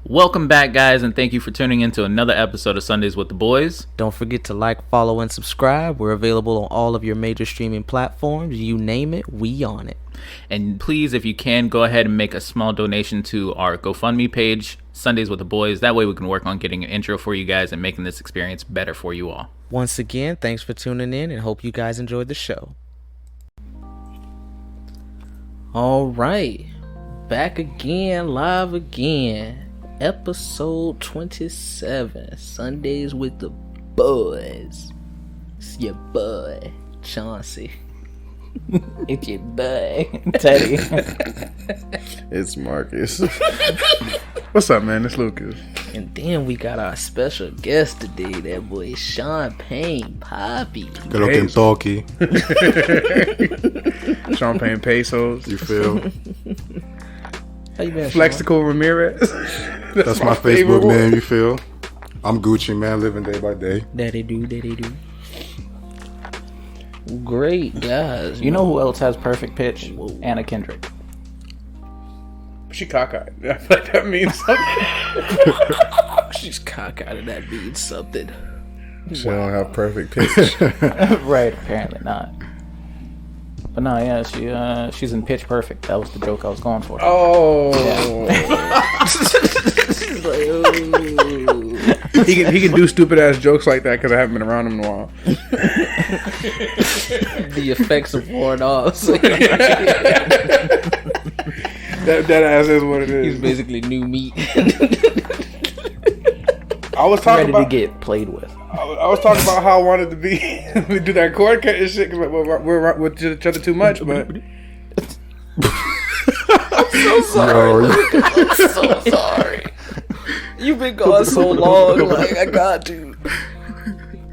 Welcome back, guys, and thank you for tuning in to another episode of Sundays with the Boys. Don't forget to like, follow, and subscribe. We're available on all of your major streaming platforms. You name it, we on it. And please, if you can, go ahead and make a small donation to our GoFundMe page, Sundays with the Boys. That way we can work on getting an intro for you guys and making this experience better for you all. Once again, thanks for tuning in and hope you guys enjoyed the show. All right, back again, live again. Episode 27, Sundays with the Boys. It's your boy, Chauncey. It's your boy, Teddy. It's Marcus. What's up, man? It's Lucas. And then we got our special guest today, that boy Shawnpagne Papi. Pero Kentucky. Shawnpagne Pesos. You feel? How you been, Flexical Ramirez. That's my Facebook name, you feel? I'm Gucci, man, living day by day. Daddy do. Great, guys. You know who else has perfect pitch? Whoa. Anna Kendrick. She cockeyed. I feel like that means something. She's cockeyed and that means something. She don't have perfect pitch. Right, apparently not. But no, yeah, she's in Pitch Perfect. That was the joke I was going for. Oh. Yeah. She's like, ooh. He can do stupid ass jokes like that because I haven't been around him in a while. The effects of worn off. So that ass is what it is. he's basically new meat. I was talking Ready about to get played with. I was talking about how I wanted to be we do that cord cut and shit because we're with each other too much, but I'm so sorry. I'm so sorry. You've been gone so long. Like, I got to.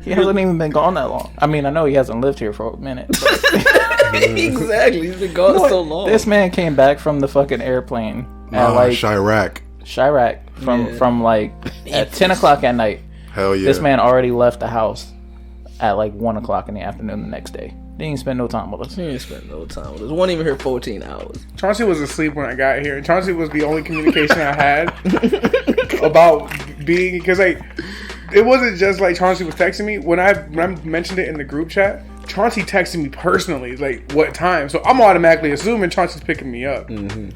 He hasn't even been gone that long. I mean, I know he hasn't lived here for a minute. But Exactly. He's been gone so long. this man came back from the fucking airplane at like Chirac. from like at 10 o'clock at night. Hell yeah. This man already left the house at like 1 o'clock in the afternoon the next day. Didn't even spend no time with us. He didn't spend no time with us. Wasn't even here 14 hours. Chauncey was asleep when I got here. Chauncey was the only communication I had about being, because like it wasn't just like Chauncey was texting me when I mentioned it in the group chat. Chauncey texted me personally, like what time. So I'm automatically assuming Chauncey's picking me up. Mm-hmm.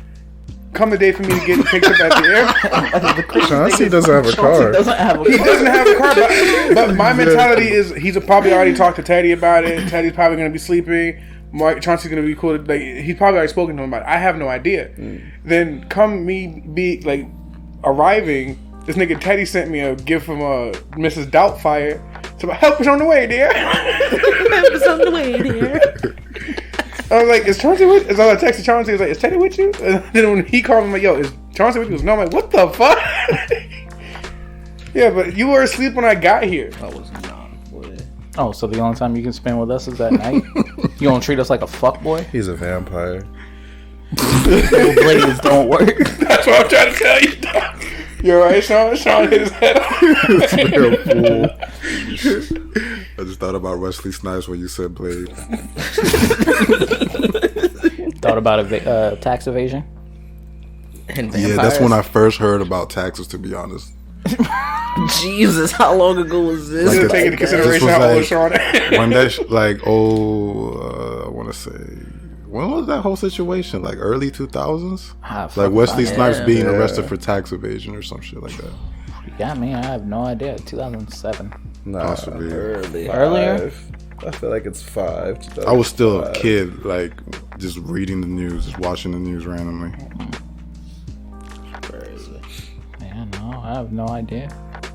Come the day for me to get picked up at the airport. Chauncey doesn't have a car. He doesn't have a car, but my mentality is he's probably already talked to Teddy about it. Teddy's probably going to be sleeping. Chauncey's going to be cool. Like, he's probably already spoken to him about it. I have no idea. Then come me be like arriving, this nigga Teddy sent me a gift from Mrs. Doubtfire. So help is on the way, dear. Help is on the way, dear. I was like, is Chauncey with you? So I texted Chauncey, I was like, is Teddy with you? And then when he called me, I'm like, yo, is Chauncey with you? No, I'm like, what the fuck? Yeah, but you were asleep when I got here. I was not, boy. Oh, so the only time you can spend with us is at night? You don't treat us like a fuckboy? He's a vampire. Blades don't work. That's what I'm trying to tell you. You're right, Sean. Sean hit his head off. I just thought about Wesley Snipes when you said blade. Thought about tax evasion? And Yeah, that's when I first heard about taxes, to be honest. Jesus, how long ago was this? Like, Take into consideration how old Sean is. When that, I want to say, when was that whole situation? Like early 2000s? Like Wesley Snipes being arrested for tax evasion or some shit like that. You got me. I have no idea. 2007. Possibly. Earlier? I feel like it's 5. I was still a kid, like just reading the news, just watching the news randomly. Crazy. Yeah, no, I have no idea.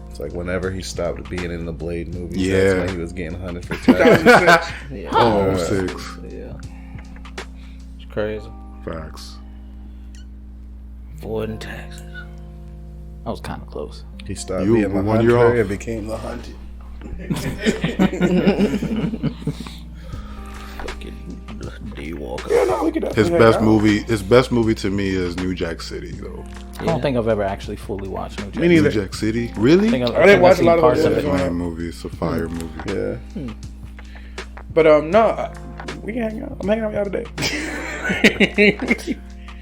It's like whenever he stopped being in the Blade movies, Yeah. that's when he was getting hunted for tax. 2006. Yeah. Oh, 6. Yeah. It's crazy. Facts. Avoiding taxes. I was kind of close. He stopped You being the 1 year hunter off. and became the hunted. Fucking D-Walker. Yeah, no, look it up. His Yeah, best no. movie. His best movie to me is New Jack City, though. I don't think I've ever actually fully watched New Jack. Me neither. New Jack City, really? I didn't watch a lot of parts those of It's it. a fire movie. It's a fire movie. Yeah. But no, we can hang out. I'm hanging out with y'all today.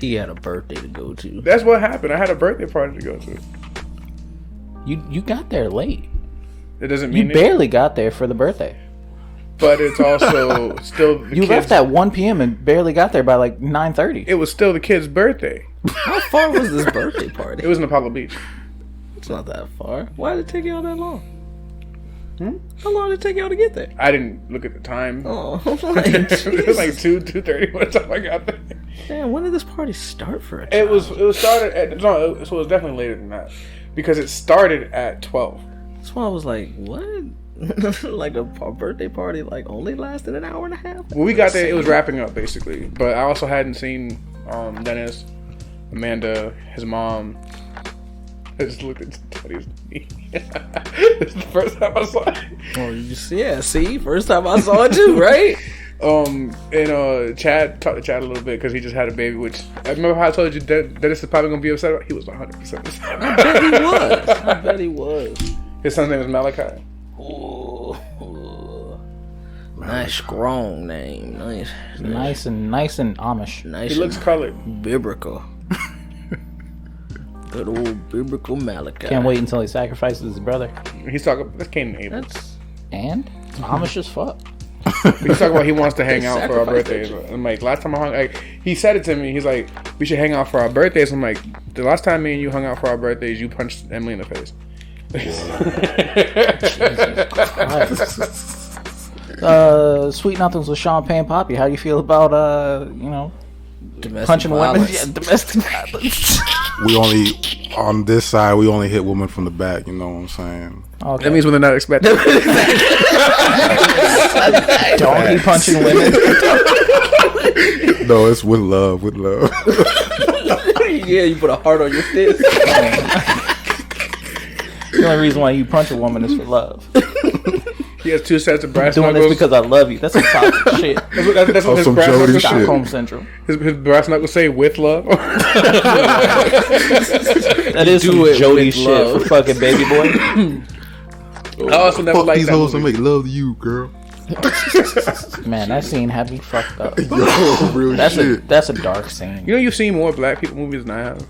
He had a birthday to go to. That's what happened. I had a birthday party to go to. You got there late. It doesn't mean you barely got there for the birthday. But it's also still the you left at 1 p.m. and barely got there by like 9:30. It was still the kid's birthday. How far was this birthday party? It was in Apollo Beach. It's not that far. Why did it take y'all that long? How long did it take y'all to get there? I didn't look at the time. Oh, it was like 2:30 by the time I got there. Damn, when did this party start for a child? It was started at so it was definitely later than that because it started at 12. That's why I was like, what? Like a birthday party like only lasted an hour and a half? When we got there, it was wrapping up basically. But I also hadn't seen Dennis, Amanda, his mom. I just looked at Teddy's knee. This is the first time I saw it. Oh, see, first time I saw it too, right? Chad talked to Chad a little bit because he just had a baby. Which I remember how I told you Dennis is probably gonna be upset about. He was 100% upset. I bet he was. His son's name is Malachi. Ooh. Nice, strong name. Nice and Amish. Nice. He looks colored. Biblical. Good old biblical Malachi. Can't wait until he sacrifices his brother. He's talking. That's Cain and Abel. And Amish as fuck. He's talking about he wants to hang out for our birthdays. I'm like, last time I hung, like, he said it to me. He's like, we should hang out for our birthdays. I'm like, the last time me and you hung out for our birthdays, you punched Emily in the face. Sweet Nothings with Shawnpagne Papi. How do you feel about domestic punching violence. women? Yeah, domestic violence. On this side, we only hit women from the back. You know what I'm saying? Okay. That means when they're not expecting. Don't be punching women. No, it's with love. With love. Yeah, you put a heart on your fist. The only reason why you punch a woman is for love. He has 2 sets of brass Doing knuckles. this because I love you. That's some toxic shit. That's what his some brass Jody knuckles shit. Stockholm Central. His brass knuckles say with love. That is Do some it Jody with shit love. for fucking baby boy. I also never Fuck liked these that hoes and movie. make love to you, girl. Man, that scene had me fucked up. Yo, real shit. That's a dark scene. You know you've seen more black people movies than I have.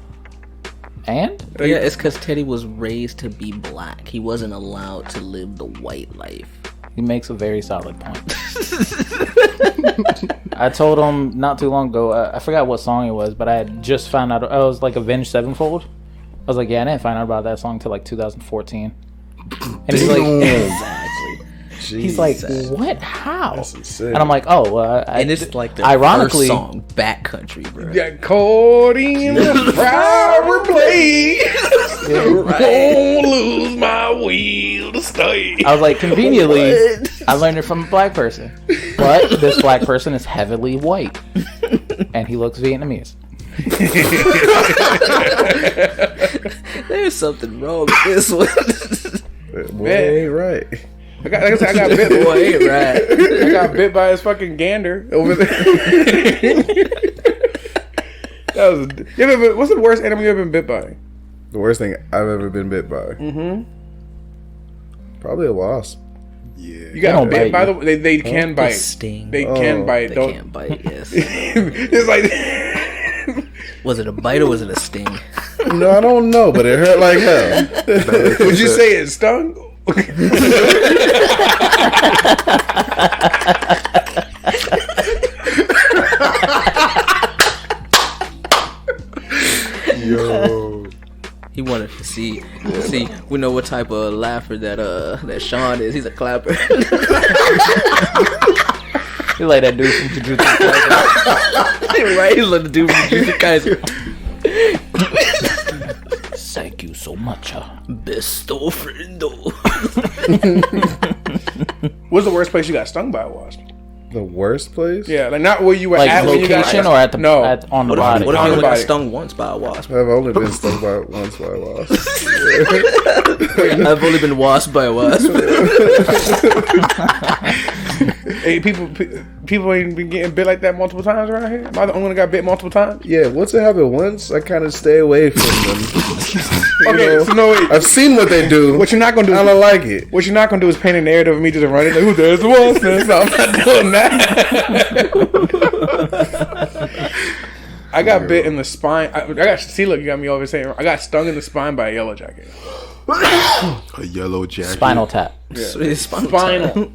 And Yeah, it's because Teddy was raised to be black. He wasn't allowed to live the white life. he makes a very solid point. I told him not too long ago, I forgot what song it was, but I had just found out, I was like Avenged Sevenfold. I was like, yeah, I didn't find out about that song until like 2014. And he's like, Exactly. he's like, what? How? That's insane. And I'm like, oh, well, And it's like the ironically, first song, Backcountry, bro. Yeah, caught in the power play. Won't lose my will to stay. I was like, conveniently, I learned it from a black person. But this black person is heavily white. And he looks Vietnamese. There's something wrong with this one. Boy, ain't right. I got bit. Boy, ain't right. I got bit by his fucking gander over there. What's the worst animal you ever been bit by? The worst thing I've ever been bit by. Mm-hmm. Probably a wasp. Yeah. You got don't bit bite by you. the way they can bite. Sting. They can bite. They Don't. can't bite, yes. It's like Was it a bite or was it a sting? No, I don't know, but it hurt like hell. would you say it stung? Yo. He wanted to see. We know what type of laugher that Sean is. He's a clapper. He's like that dude from Jujutsu Kaisen. Right? He's like the dude from Jujutsu Kaisen. Thank you so much. Besto friendo. What's the worst place you got stung by a wasp? The worst place? Yeah, like not where you were Like at when you got location or at the no. on the What body? if you On only the got body. stung once by a wasp? I've only been stung by once by a wasp. I've only been wasped by a wasp. Hey, people ain't been getting bit like that multiple times around here. Am I the only one that got bit multiple times? Yeah, once it happened once, I kind of stay away from them. Okay, so no wait. I've seen what they do. What you're not gonna do? I don't like it. What you're not gonna do is paint a narrative of me just running like, "Ooh, there's the wasp." No, I'm not doing that. I got bit in the spine. I got. See, look, you got me over saying. I got stung in the spine by a yellow jacket. A yellow jacket. Spinal tap. Yeah. Spinal. Right.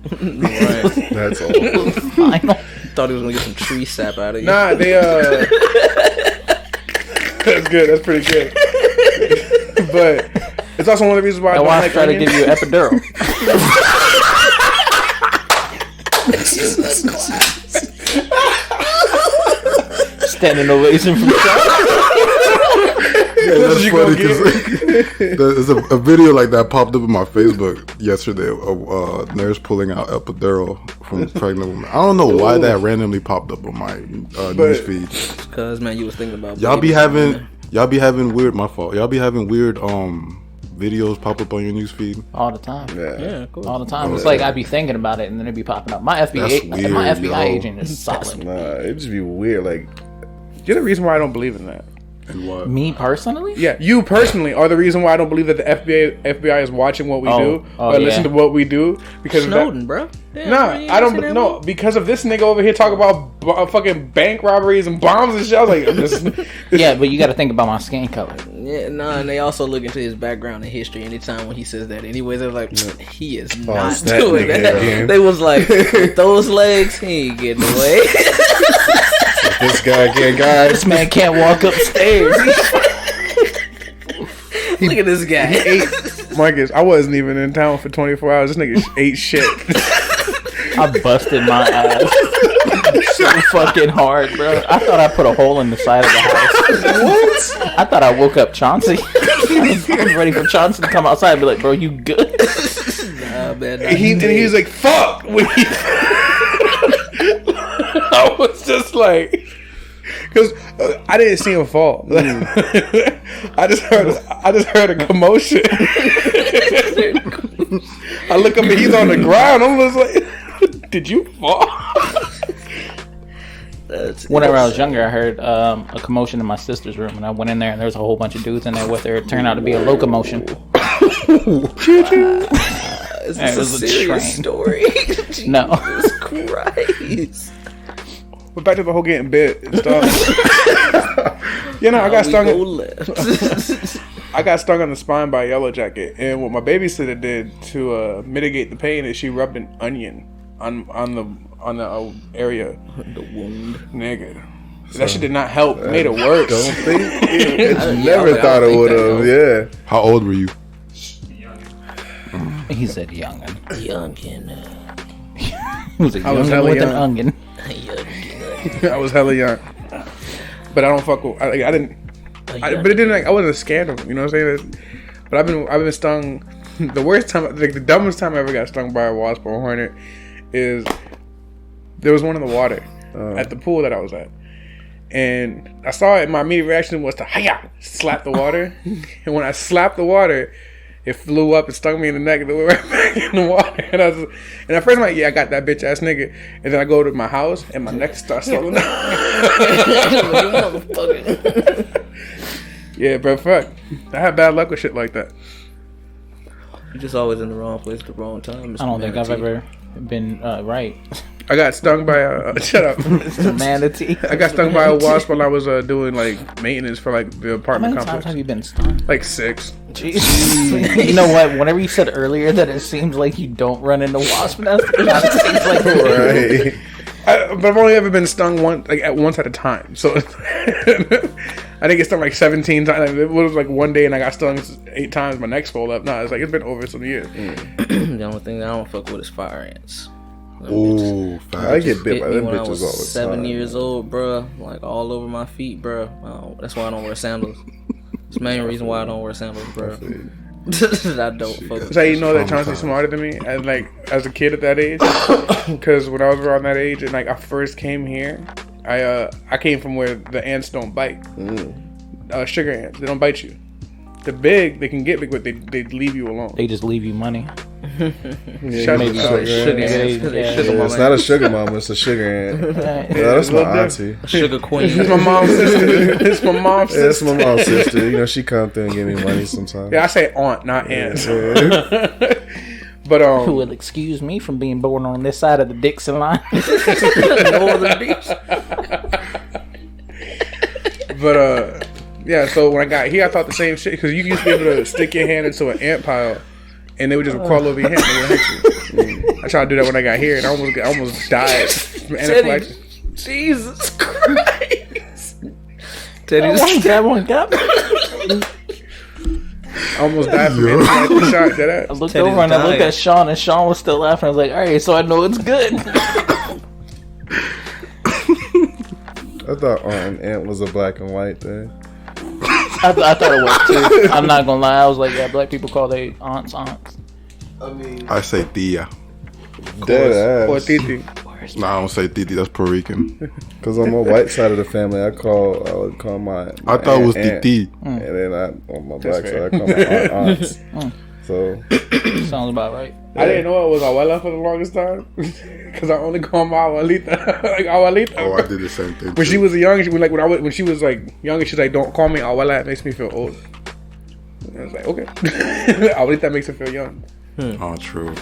That's all. Spinal. Thought he was gonna get some tree sap out of you. Nah, they That's good. That's pretty good. But it's also one of the reasons why I don't like try to give you an epidural. Standing ovation from Yeah, that's funny because there's a video like that popped up in my Facebook yesterday of a nurse pulling out epidural from a pregnant woman. I don't know why that randomly popped up on my news feed. Because man, you was thinking about y'all be having weird. My fault. Y'all be having weird videos pop up on your news feed all the time. Yeah, cool. All the time. It's like I be thinking about it and then it be popping up. My FBI agent is solid. Nah, it just be weird. Like, you're the reason why I don't believe in that. and what? Me personally? Yeah, you personally are the reason why I don't believe that the FBI is watching what we do or listen to what we do because Snowden, bro. Damn, I don't know because of this nigga over here talking about fucking bank robberies and bombs and shit. I was like, yeah, but you got to think about my skin color. Yeah, and they also look into his background and history. Anytime when he says that, anyway, they're like, he is not doing that. They was like, with those legs, he ain't getting away. This guy again, guys. This man can't walk upstairs. Look at this guy. He ate, Marcus, I wasn't even in town for 24 hours. This nigga ate shit. I busted my ass so fucking hard, bro. I thought I put a hole in the side of the house. What? I thought I woke up Chauncey. I was ready for Chauncey to come outside and be like, bro, you good? Nah, man. And he was like, fuck. I was just like, because I didn't see him fall. I just heard a commotion. I look up and he's on the ground. I'm just like, did you fall? Whenever I was younger, I heard a commotion in my sister's room, and I went in there, and there was a whole bunch of dudes in there with her. It turned out to be a locomotion. Is this a serious story? No. Jesus Christ. But back to the whole getting bit and stuff. I got stung. I got stung on the spine by a yellow jacket, and what my babysitter did to mitigate the pain is she rubbed an onion on the area, the wound, nigga. That shit did not help. Made it worse. Don't think. I never thought it would have. Yeah. How old were you? He said youngin. Youngin. He was a youngin with an onion. I was hella young, but I don't fuck with. I didn't. But it didn't. Like, I wasn't scared of them. You know what I'm saying? But I've been stung. The worst time, like the dumbest time I ever got stung by a wasp or a hornet, is there was one in the water at the pool that I was at, and I saw it. And my immediate reaction was to slap the water, and when I slapped the water, it flew up and stung me in the neck and it went right back in the water. And at first I'm like, I got that bitch ass nigga. And then I go to my house and my neck starts swelling up. Yeah, but fuck. I had bad luck with shit like that. You're just always in the wrong place at the wrong time. I don't think I've ever been right. I got stung by a shut up. Manatee. I got stung by a wasp while I was doing like maintenance for like the apartment complex. How many times have you been stung? Like 6. Jeez. You know what? Whenever you said earlier that it seems like you don't run into wasp nests, it seems like right. But I've only ever been stung once at a time. So I didn't get stung like 17 times. Like, it was like one day and I got stung 8 times. My neck swelled up. No, it's been over some years. The only thing that I don't fuck with is fire ants. Ooh, I get bit by them bitches all the time. 7 years old, bro. Like all over my feet, bro. That's why I don't wear sandals. It's the main reason why I don't wear sandals, bro. I don't fuck with. That's how you know that Chauncey's smarter than me, and like as a kid at that age. Because when I was around that age and like I first came here, I came from where the ants don't bite. Sugar ants, they don't bite you. They're big, they can get big, but they leave you alone. They just leave you money. It's not a sugar mama, it's a sugar ant. That's my auntie. Sugar queen. It's my mom's sister. It's my mom's sister. It's my mom's sister. You know, she come through and give me money sometimes. Yeah, I say aunt, not ants. But who will excuse me from being born on this side of the Dixon line? Northern Beach. But yeah. So when I got here, I thought the same shit because you used to be able to stick your hand into an ant pile, and they would just crawl over your hand and they would hit you. I tried to do that when I got here, and I almost died from anaphylaxis. Jesus Christ! Teddy's that one got me. I almost died from anaphylactic shock. That I looked over and I looked at Sean, and Sean was still laughing. I was like, all right, so I know it's good. I thought an ant was a black and white thing. I thought it was too. I'm not gonna lie. I was like, yeah, black people call their aunts. I say tia. Dead or ass. titi. No, I don't say titi. That's Puerto Rican. Because on my white side of the family, I would call my I thought it was aunt, titi. and then on my black fair. side, I call my aunts. So Sounds about right. I didn't know it was abuela for the longest time because I only call my abuelita like abuelita. Oh, I did the same thing. When she was young, when she was like younger, she's like, "Don't call me abuela. It makes me feel old." And I was like, "Okay." Abuelita makes her feel young. Oh, true.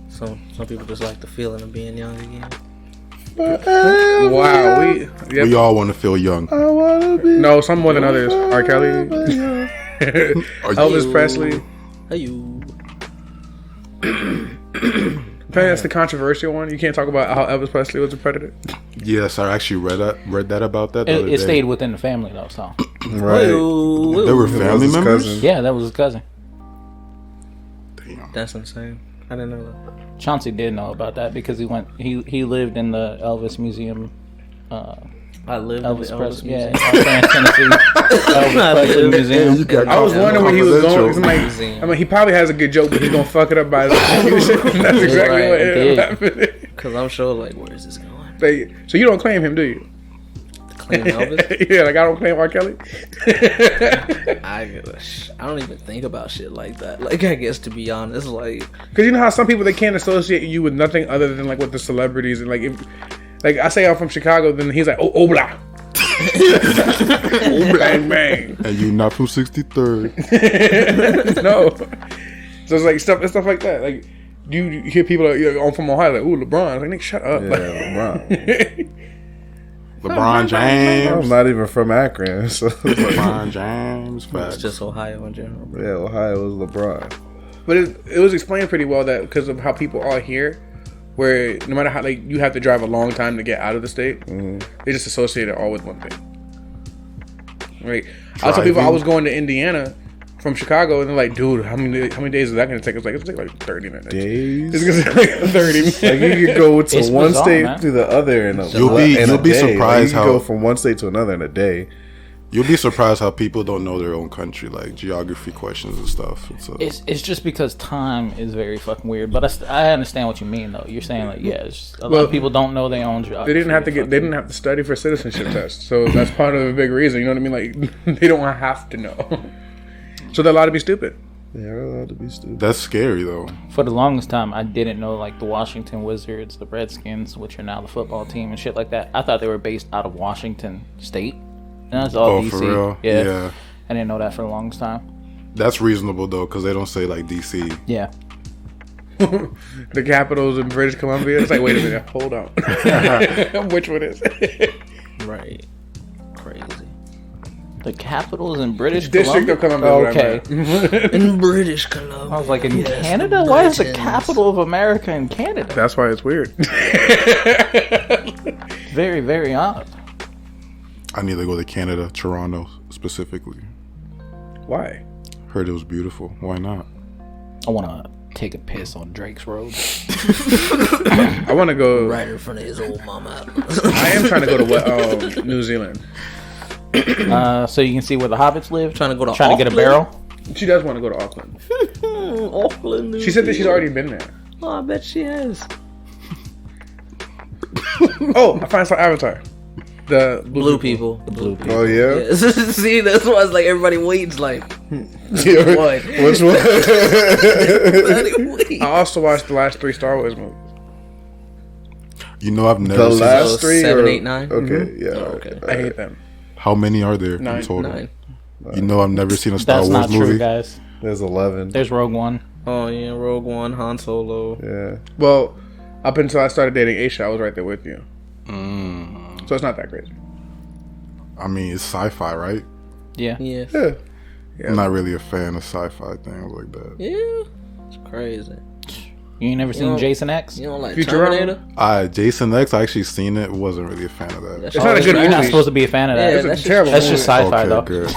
Some people just like the feeling of being young again. Wow, We all want to feel young. no, some more than others. R. Kelly, Elvis Presley. Hey, That's the controversial one. You can't talk about how Elvis Presley was a predator. Yes, I actually read that about that. The other it day. stayed within the family though. So right, They were family his members. cousin. yeah, that was his cousin. Damn. That's insane. I didn't know that. Chauncey did know about that because he lived in the Elvis Museum. I live Elvis in the Presley, Elvis yeah, Tennessee. Elvis Presley Museum. I was wondering where he was going. 'Cause I'm like, Museum. I mean, he probably has a good joke, but he's gonna fuck it up by his execution. That's exactly Right, what it ended did. up happening. Because I'm sure, like, where is this going? Like, so you don't claim him, do you? Claim Elvis? Yeah, like I don't claim R. Kelly. I don't even think about shit like that. Like, I guess to be honest, like, Because you know how some people, they can't associate you with nothing other than like with the celebrities, and like if like I say I'm from Chicago, then he's like oh blah. Bang bang. And you not from 63rd. No. So it's like stuff like that. Like you hear people like, I'm from Ohio, like, ooh, LeBron. Like, Nick, shut up. Yeah, Like, LeBron. LeBron James. I'm not even from Akron, so LeBron James. it's Facts. just Ohio in general. yeah, Ohio is LeBron. But it was explained pretty well that because of how people are here, where no matter how, like, you have to drive a long time to get out of the state, they just associate it all with one thing. Right? I tell people I was going to Indiana from Chicago, and they're like, dude, how many days is that going to take? It's like, it's going to take like 30 minutes. Days? It's going to take like 30 minutes. Like you could go to It's one bizarre, state man. to the other in a You'll be day. surprised you how- can go from one state to another in a day. You'll be surprised how people don't know their own country, like geography questions and stuff. It's just because time is very fucking weird. But I understand what you mean though. You're saying like, yeah, it's just, a lot of people don't know their own geography. They didn't have to study for citizenship tests, so that's part of a big reason. You know what I mean? Like, they don't have to know, so they're allowed to be stupid. Yeah, we're allowed to be stupid. That's scary though. For the longest time, I didn't know like the Washington Wizards, the Redskins, which are now the football team and shit like that. I thought they were based out of Washington State. And that's all DC. For real? Yeah. I didn't know that for the longest time. That's reasonable though, because they don't say like DC. Yeah. The capitals in British Columbia. It's like, wait a minute, hold on. Which one is it? Right. Crazy. The capitals in British District Columbia? of Columbia. Okay. In British Columbia. I was like, in Yes, Canada? Why is the Britons. capital of America in Canada? That's why it's weird. Very, very odd. I need to go to Canada, Toronto specifically. Why? Heard it was beautiful. Why not? I want to take a piss on Drake's Road. I want to go. Right in front of his old mama. I am trying to go to New Zealand. So you can see where the hobbits live. Trying to go to Trying to get a Auckland? barrel. She does want to go to Auckland. Auckland, New She said that she's Zealand. already been there. Oh, I bet she has. Oh, I finally saw Avatar. The Blue people. The blue people. Oh yeah. See, that's why it's like everybody waits. Like, Yeah. what? Which one? Everybody waits. I also watched the last 3 Star Wars movies. You know, I've never The seen. last 3 7, or 8, 9? Okay, yeah. okay. I hate them. How many are there 9. in total? 9. You know, I've never seen a Star That's Wars not movie. true, guys. There's 11. There's Rogue One. Oh yeah, Rogue One, Han Solo. Yeah. Well, up until I started dating Aisha, I was right there with you. So it's not that crazy. I mean, it's sci-fi, right? Yeah. Yeah. Yeah. I'm not really a fan of sci-fi things like that. Yeah. It's crazy. You ain't never seen Jason X? You don't like Futurama? Terminator? Jason X, I actually seen it. Wasn't really a fan of that. It's not a good You're not movie. supposed to be a fan of that. Yeah, It's a that's terrible That's movie. just sci-fi, Okay, though. good.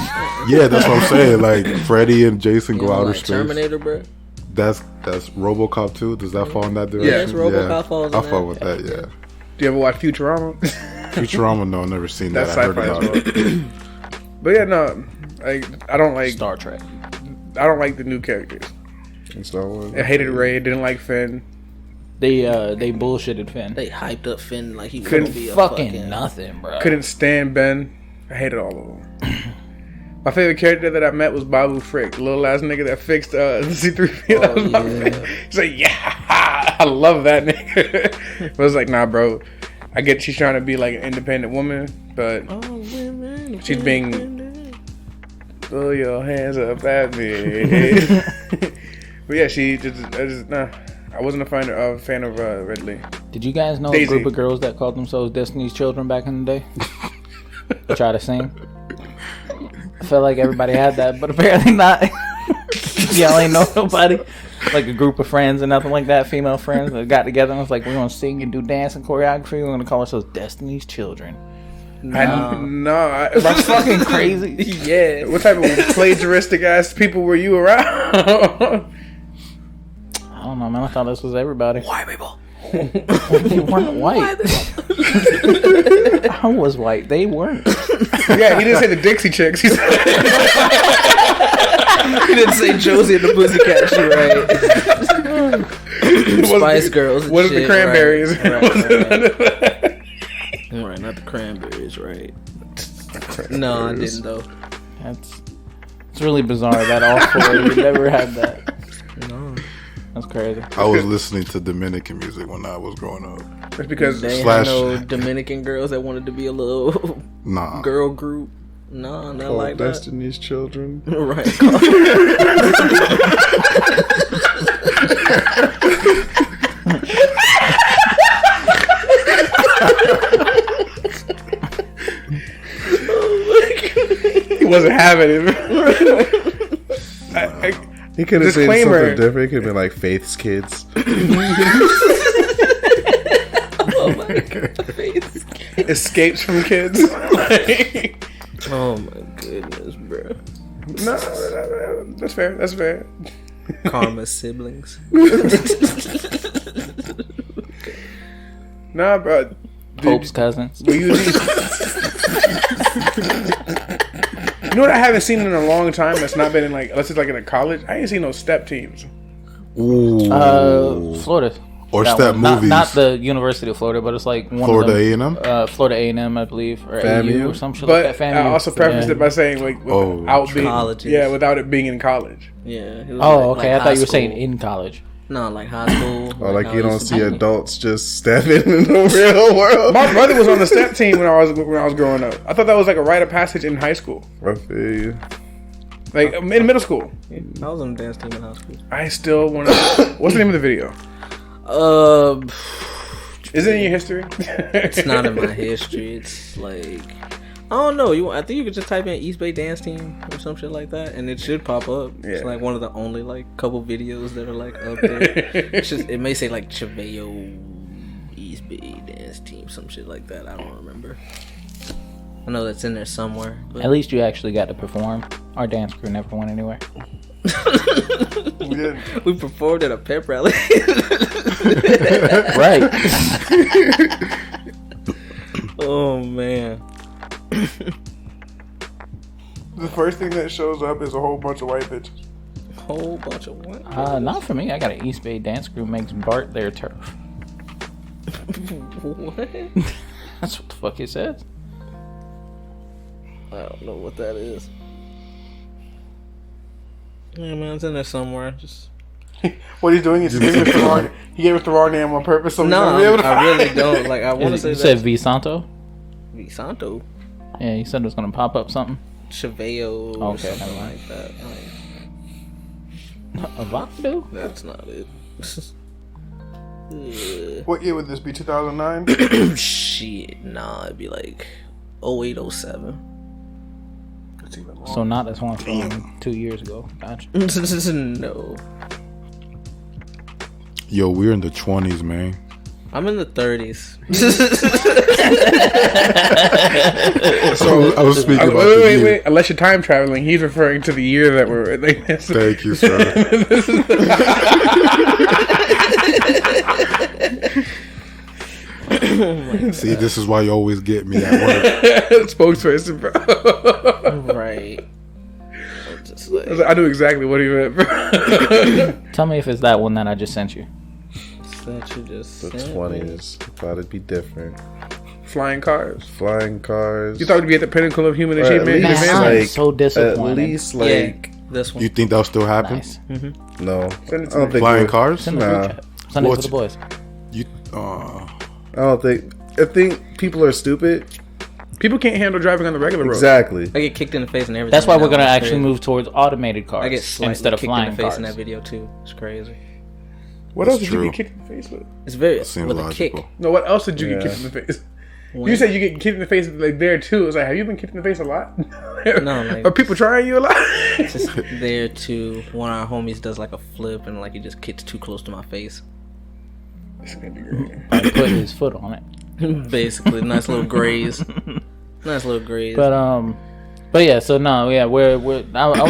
Yeah, that's what I'm saying. Like Freddy and Jason You go don't outer like space. Terminator, bro? That's RoboCop too. Does that fall in that direction? Yes, RoboCop falls in I that. fuck with that. Yeah. Do you ever watch Futurama? Futurama, no, never seen That's that. I heard sci-fi about as it. well. But yeah, no, I don't like. Star Trek. I don't like the new characters. In Star Wars. I hated Ray. Didn't like Finn. They bullshitted Finn. They hyped up Finn like he Couldn't couldn't be a fucking nothing, bro. Couldn't stand Ben. I hated all of them. My favorite character that I met was Babu Frick, the little ass nigga that fixed C3PO. Oh, yeah. He's like, yeah, I love that nigga. But I was like, nah, bro. I get she's trying to be like an independent woman, but she's being throw your hands up at me. But yeah, I wasn't a fan of Ridley. Did you guys know Daisy. a group of girls that called themselves Destiny's Children back in the day? They try to sing. I felt like everybody had that, but apparently not. Y'all ain't know nobody. Like a group of friends and nothing like that, female friends that got together and was like, we're gonna sing and do dance and choreography. We're gonna call ourselves Destiny's Children. That's Fucking crazy. Yeah. What type of plagiaristic ass people were you around? I don't know, man. I thought this was everybody. White people. They weren't white. I was white. They weren't. Yeah, he didn't say the Dixie Chicks. He said He didn't say Josie and the Pussycats, you're right. Spice Girls and what is shit, the Cranberries? Right, not the Cranberries, right. No, I didn't though. It's really bizarre that all four we never had that. No. That's crazy. I was listening to Dominican music when I was growing up. That's because They Slash- had no Dominican girls that wanted to be a little Nah. girl group. No, not like that. Destiny's Children. Right. he wasn't having it. He could have said Disclaimer. something different. He could have been like Faith's Kids. Oh my god. Escapes from kids. Oh my goodness, bro. No, that's fair. That's fair. Karma's siblings. Nah, bro. Pope's cousins. We use these. You know what I haven't seen in a long time? That's not been in like, unless it's like in a college. I ain't seen no step teams. Ooh. Florida. Or That step one. movies. Not the University of Florida, but it's like one Florida of them. A&M? Florida A&M, I believe, or FAMU? AU or some shit But like that. I also prefaced it by saying like without being Colleges. without it being in college. Yeah. it was Oh, like okay. I high thought you were school. saying in college. No, like high school. Or like how you it don't used to see be. adults just stepping in the real world. My brother was on the step team when I was growing up. I thought that was like a rite of passage in high school, I feel you. like in middle school. I was on the dance team in high school. I still want to. What's the name of the video? Is it in your history? It's not in my history. It's like I don't know. I think you could just type in East Bay Dance Team or some shit like that, and it should pop up. It's Yeah. like one of the only like couple videos that are like up there. It may say like Cheveo East Bay Dance Team, some shit like that. I don't remember. I know that's in there somewhere. But At least you actually got to perform. Our dance crew never went anywhere. we performed at a pep rally. Right. Oh man. The first thing that shows up is a whole bunch of white bitches. Whole bunch of what? Not for me. I got an East Bay dance crew makes Bart their turf. What? That's what the fuck it says. I don't know what that is. Yeah, man, it's in there somewhere. Just What he's doing is he gave us the wrong. He gave us the wrong name on purpose. So no, we'll be able to I really don't. Like, I want to say You said that V Santo? Visanto, Yeah, you said it was gonna pop up something. Cheveo, or Okay, something never mind. like that. Like, Avocado? that's not it. What year would this be? 2009. Shit, nah, it'd be like 08, 07. So not this one from 2 years ago. Gotcha. No. Yo, we're in the 20s, man. I'm in the 30s. So I was speaking about wait. Unless you're time traveling, he's referring to the year that we're. Thank you, sir. See, this is why you always get me at work. Spokesperson, bro. Right. I knew exactly what he meant, bro. Tell me if it's that one that I just sent you. That you just The sent 20s. Thought it'd be different. Flying cars. Flying cars. You thought it'd be at the pinnacle of human Or at achievement? least, Man, I'm like, so disappointed. At least, Yeah, like, this one. You think that'll still happen? Nice. no. I Send it to don't me. think Flying we'll- cars? Send it to the Nah. group chat. Send it to What's- the boys. You, I don't think. I think people are stupid. People can't handle driving on the regular road. Exactly. I get kicked in the face and everything. That's why we're now. gonna It's actually crazy. move towards automated cars I get slightly instead of kicked flying in the face cars. in that video too. It's crazy. What That's else did you true. get kicked in the face with? It's very seems with a logical. kick. No, what else did you get Yeah. kicked in the face? When- You said you get kicked in the face like there too. It's like, have you been kicked in the face a lot? No, like- Are people trying you a lot? It's just there too. One of our homies does like a flip and like he just kicks too close to my face. It's gonna be great. I put his foot on it. Basically, nice little graze. Nice little graze. But yeah. So no, yeah. I was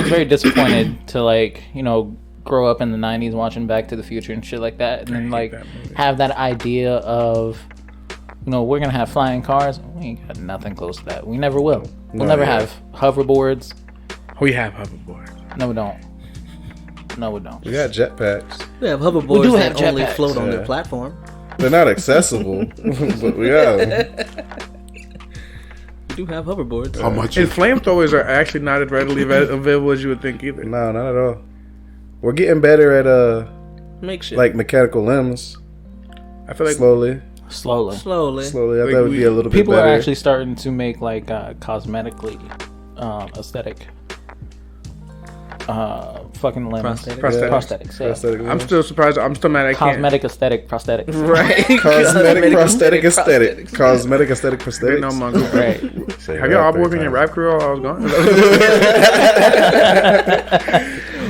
very disappointed to grow up in the '90s watching Back to the Future and shit like that, and then hate that movie. have that idea of we're gonna have flying cars. We ain't got nothing close to that. We never will. We'll never have hoverboards. We have hoverboards. No, we don't. No, we don't. We got jetpacks. we have hoverboards do that have only jetpacks. float on Yeah. their platform. They're not accessible, but we have them. We do have hoverboards. how much? And flamethrowers are actually not as readily available as you would think either. No, not at all. We're getting better at Make shit like mechanical limbs. I feel like Slowly. Slowly. slowly. I Like, thought it would be a little bit People better. are actually starting to make like cosmetically aesthetic fucking limbs. Prosthetic. Prosthetics. Prosthetics. Yeah. Prosthetic I'm limbs. still surprised. I'm still mad I can't. Cosmetic aesthetic prosthetics. Right. Cosmetic prosthetic aesthetic. prosthetics. Cosmetic aesthetic They know prosthetics. my group. Right. Say Have y'all all that worked in your 3 rap career while I was gone?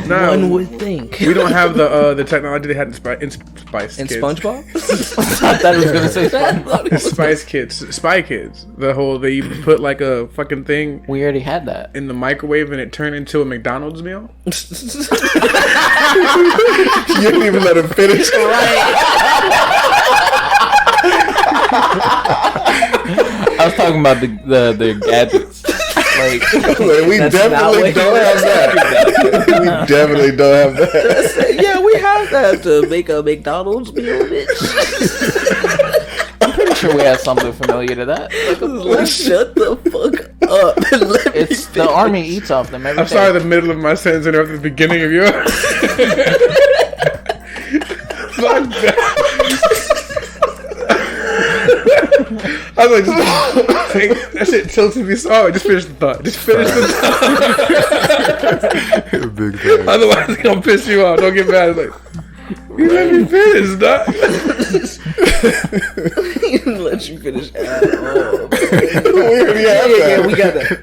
One No, would think. we don't have the technology they had in Spice In Kids. SpongeBob? I thought he was gonna say SpongeBob. Spice Kids, Spy Kids. The whole they put like a fucking thing We already had that. in the microwave and it turned into a McDonald's meal. You didn't even let him finish. I was talking about the gadgets. Like We definitely don't have that. We definitely don't have that. Yeah, we have that to make a McDonald's meal, bitch. I'm pretty sure we have something familiar to that. Shut the fuck up. And let me It's the army eats off them every I'm day. sorry, the middle of my sentence and after the beginning of yours. Fuck that. I was like, that shit tilted me so. Just finish the thought. Just finish the thought. Big fan. Otherwise, it's gonna piss you off. Don't get mad. It's like, you let me finish, dog. let you finish at all. We already have Yeah, that. we got that.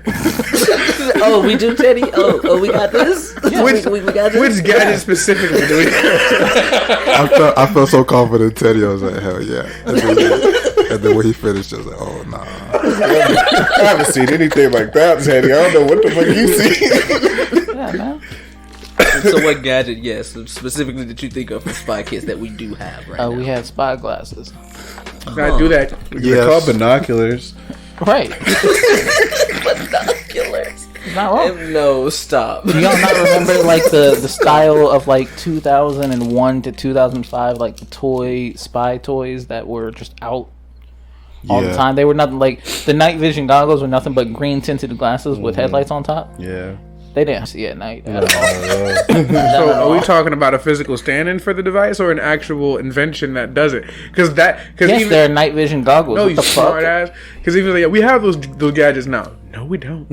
Oh, we do, Teddy? Oh, we got this? Which- we got this? Which gadget specifically do we? I felt so confident, Teddy. I was like, hell yeah. And then when he finished, I was like, oh nah. I haven't seen anything like that, Teddy. I don't know what the fuck you see. Yeah, man. So what gadget, yes, specifically that you think of for Spy Kids that we do have right now? We had spy glasses. I do that. They're called binoculars. Right. Binoculars. Not wrong. No, stop. Do y'all not remember like the style of like 2001 to 2005, like the spy toys that were just out all the time? They were nothing like the night vision goggles were nothing but green tinted glasses with headlights on top. Yeah. They didn't see at night at all. So are we talking about a physical stand-in for the device or an actual invention that does it? Because Yes, even they're night vision goggles. no, What you the smart fuck? ass. Because even like, we have those gadgets now. No, we don't.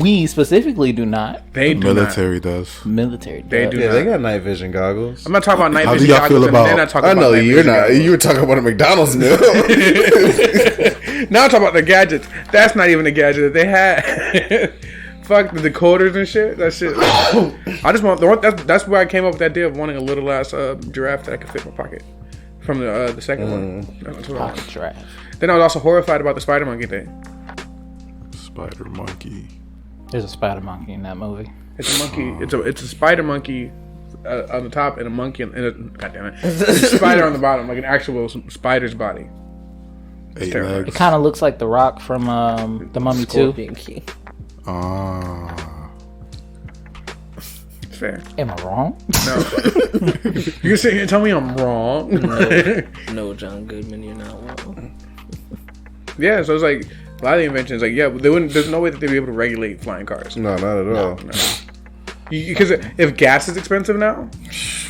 We specifically do not. They do Military does. Military. They does. do. Yeah, they got night vision goggles. I'm not talking about night How do vision y'all feel goggles. about- And then I talk I about know night you're vision not. goggles. You were talking about a McDonald's meal. Now I'm talking about the gadgets. That's not even a gadget that they had Fuck the decoders and shit. That shit. I just want that's where I came up with that idea of wanting a little ass giraffe that I could fit in my pocket. From the second one. That's what I wanted. Giraffe. Then I was also horrified about the spider monkey thing. Spider monkey. There's a spider monkey in that movie. It's a monkey. It's a spider monkey on the top and a monkey and a goddamn it, a spider on the bottom, like an actual spider's body. Eight terrifying. It legs. kind of looks like the Rock from the Mummy 2. Scorpion King. Ah. It's fair. Am I wrong? No. You're sitting here and tell me I'm wrong. No, John Goodman, you're not wrong. Yeah, so it's like a lot of the inventions, like they wouldn't. There's no way that they'd be able to regulate flying cars. No, not at all. No. Because if gas is expensive now,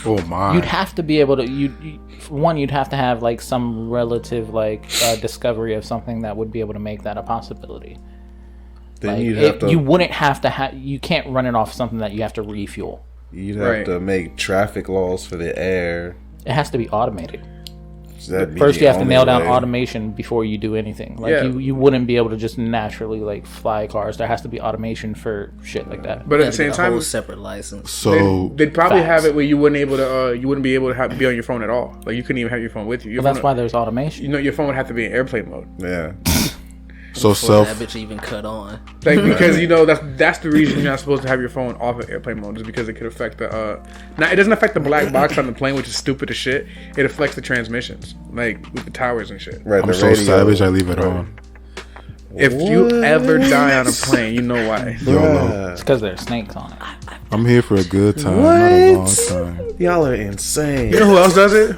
Oh my. You'd have to be able to. You'd have to have like some relative like discovery of something that would be able to make that a possibility. Then Like, you'd have to. You wouldn't have to have. You can't run it off something that you have to refuel. You'd have Right. to make traffic laws for the air. It has to be automated. So that'd be First, the you have to only nail down way. automation before you do anything. Like Yeah. you wouldn't be able to just naturally like fly cars. There has to be automation for shit like that. but at the Gotta same get a whole time, separate license. So they'd probably Facts. have it where you wouldn't be able to be on your phone at all. Like you couldn't even have your phone with you. Your Well, that's phone, why there's automation. your phone would have to be in airplane mode. Yeah. so Before that self. bitch even cut on. Like because that's the reason you're not supposed to have your phone off of airplane mode is because it could affect the now it doesn't affect the black box on the plane, which is stupid as shit. It affects the transmissions, like with the towers and shit. Right. I'm the so radio. savage. I leave it on. If you ever die on a plane, you know why. Yo, no. Bruh. It's because there's snakes on it. I'm here for a good time, not a long What? time. Y'all are insane. You know who else does it?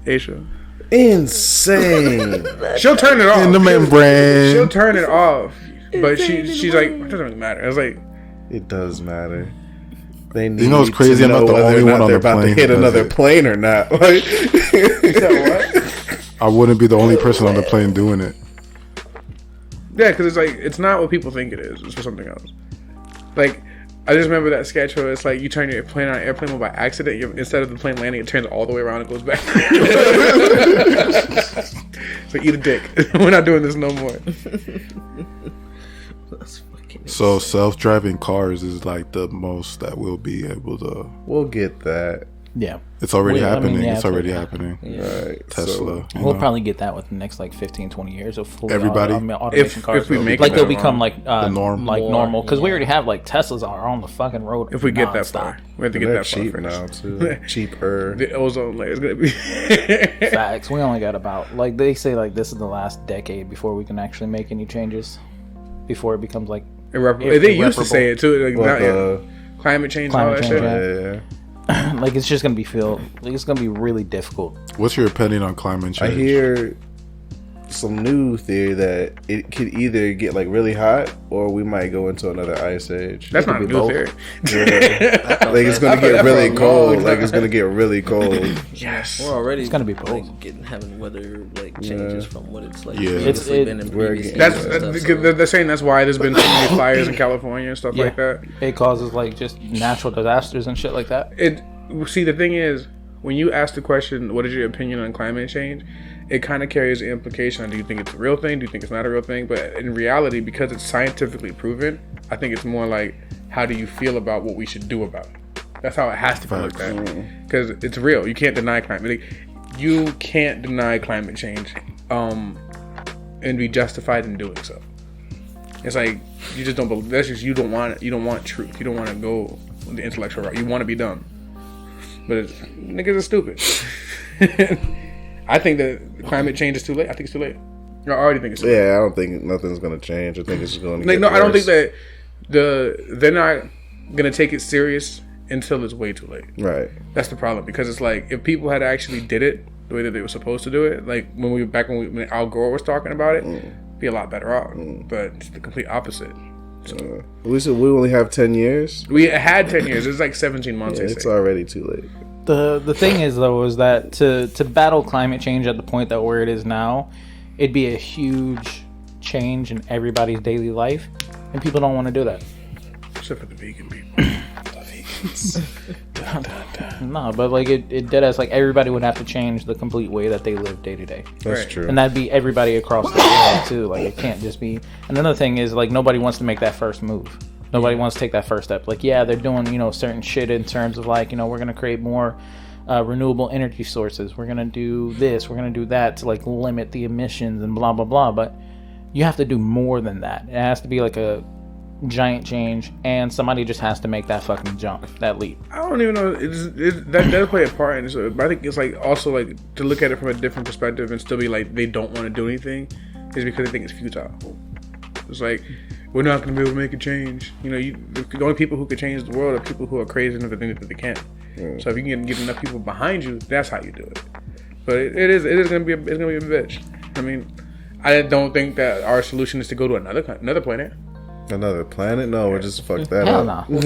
Aisha. Insane. She'll turn it off. In the membrane. She'll turn it off, but she's like, it doesn't really matter. I was like, It does matter. They need You know what's crazy? to I'm not know the whether only or not one on they're the about plane to hit who does another it. plane or not. Like, I wouldn't be the only person on the plane doing it. yeah, because it's like it's not what people think it is. It's for something else. Like I just remember that sketch where it's like you turn your plane on airplane mode by accident. Instead of the plane landing, it turns all the way around and goes back. So eat a dick. We're not doing this no more. That's fucking So self-driving cars is like the most that we'll be able to. we'll get that. Yeah, It's already Well, I mean, happening. yeah, it's already absolutely. happening. Right. Tesla. So, you we'll know. probably get that within the next like 15, 20 years of fully Everybody? automation cars. If we make like it they'll that become long. like The norm. like More, normal because we yeah. already have like Teslas are on the fucking road. If we get that nonstop. far, we have to get they're that far cheap first. now too. Cheaper. The ozone layer is gonna be. Facts. We only got about like they say like this is the last decade before we can actually make any changes. Before it becomes like Irreparable. They used to say it too. Like, Well, not, climate change, and all Climate that change, shit. yeah. Yeah. like it's just gonna be it's gonna be really difficult. What's your opinion on climate change? I hear some new theory that it could either get like really hot or we might go into another ice age. That's could not a be new both. theory. Like it's gonna get really cold. Like it's gonna get really cold. Yes. We're already It's gonna be both. like, having weather like changes from what it's like. Yeah. previously It's- been in we're previous getting- That's years and stuff, because so- they're saying that's why there's been so many fires in California and stuff Yeah, like that. it causes like just natural disasters and shit like that. See, the thing is, when you ask the question, "What is your opinion on climate change?" it kind of carries the implication on: do you think it's a real thing? Do you think it's not a real thing? But in reality, because it's scientifically proven, I think it's more like, how do you feel about what we should do about it? That's how it has to be looked at, because it's real. You can't deny climate. You can't deny climate change, and be justified in doing so. It's like you just don't believe. That's just you don't want it. You don't want truth. You don't want to go the intellectual route. You want to be dumb. But niggas are stupid. I think that climate change is too late. I think it's too late. I already think it's too late. Yeah, I don't think nothing's gonna change. I think it's going to Like, get no, I don't worse. think that they're not gonna take it serious until it's way too late. Right. That's the problem, because it's like if people had actually did it the way that they were supposed to do it, like when Al Gore was talking about it, be a lot better off. But it's the complete opposite. So We said we only have 10 years. we had 10 years. It's like 17 months. Yeah, they it's say. already too late. The thing is though is that to battle climate change at the point that where it is now, it'd be a huge change in everybody's daily life, and people don't want to do that. Except for the vegan people. No, but like it dead as like everybody would have to change the complete way that they live day to day. That's Right. true. And that'd be everybody across the world too. Like it can't just be. And another thing is like nobody wants to make that first move. Nobody wants to take that first step. Like yeah, they're doing certain shit in terms of like we're gonna create more renewable energy sources. We're gonna do this. We're gonna do that to like limit the emissions and blah blah blah. But you have to do more than that. It has to be like a giant change, and somebody just has to make that fucking jump, that leap. I don't even know. That does play a part in it. So, but I think it's like also like to look at it from a different perspective and still be like they don't want to do anything is because they think it's futile. It's like we're not going to be able to make a change. The only people who could change the world are people who are crazy enough to think that they can. So if you can get enough people behind you, that's how you do it. But it is going to be a bitch. I mean, I don't think that our solution is to go to another planet. Another planet? No, we're just fuck that Hell up. no.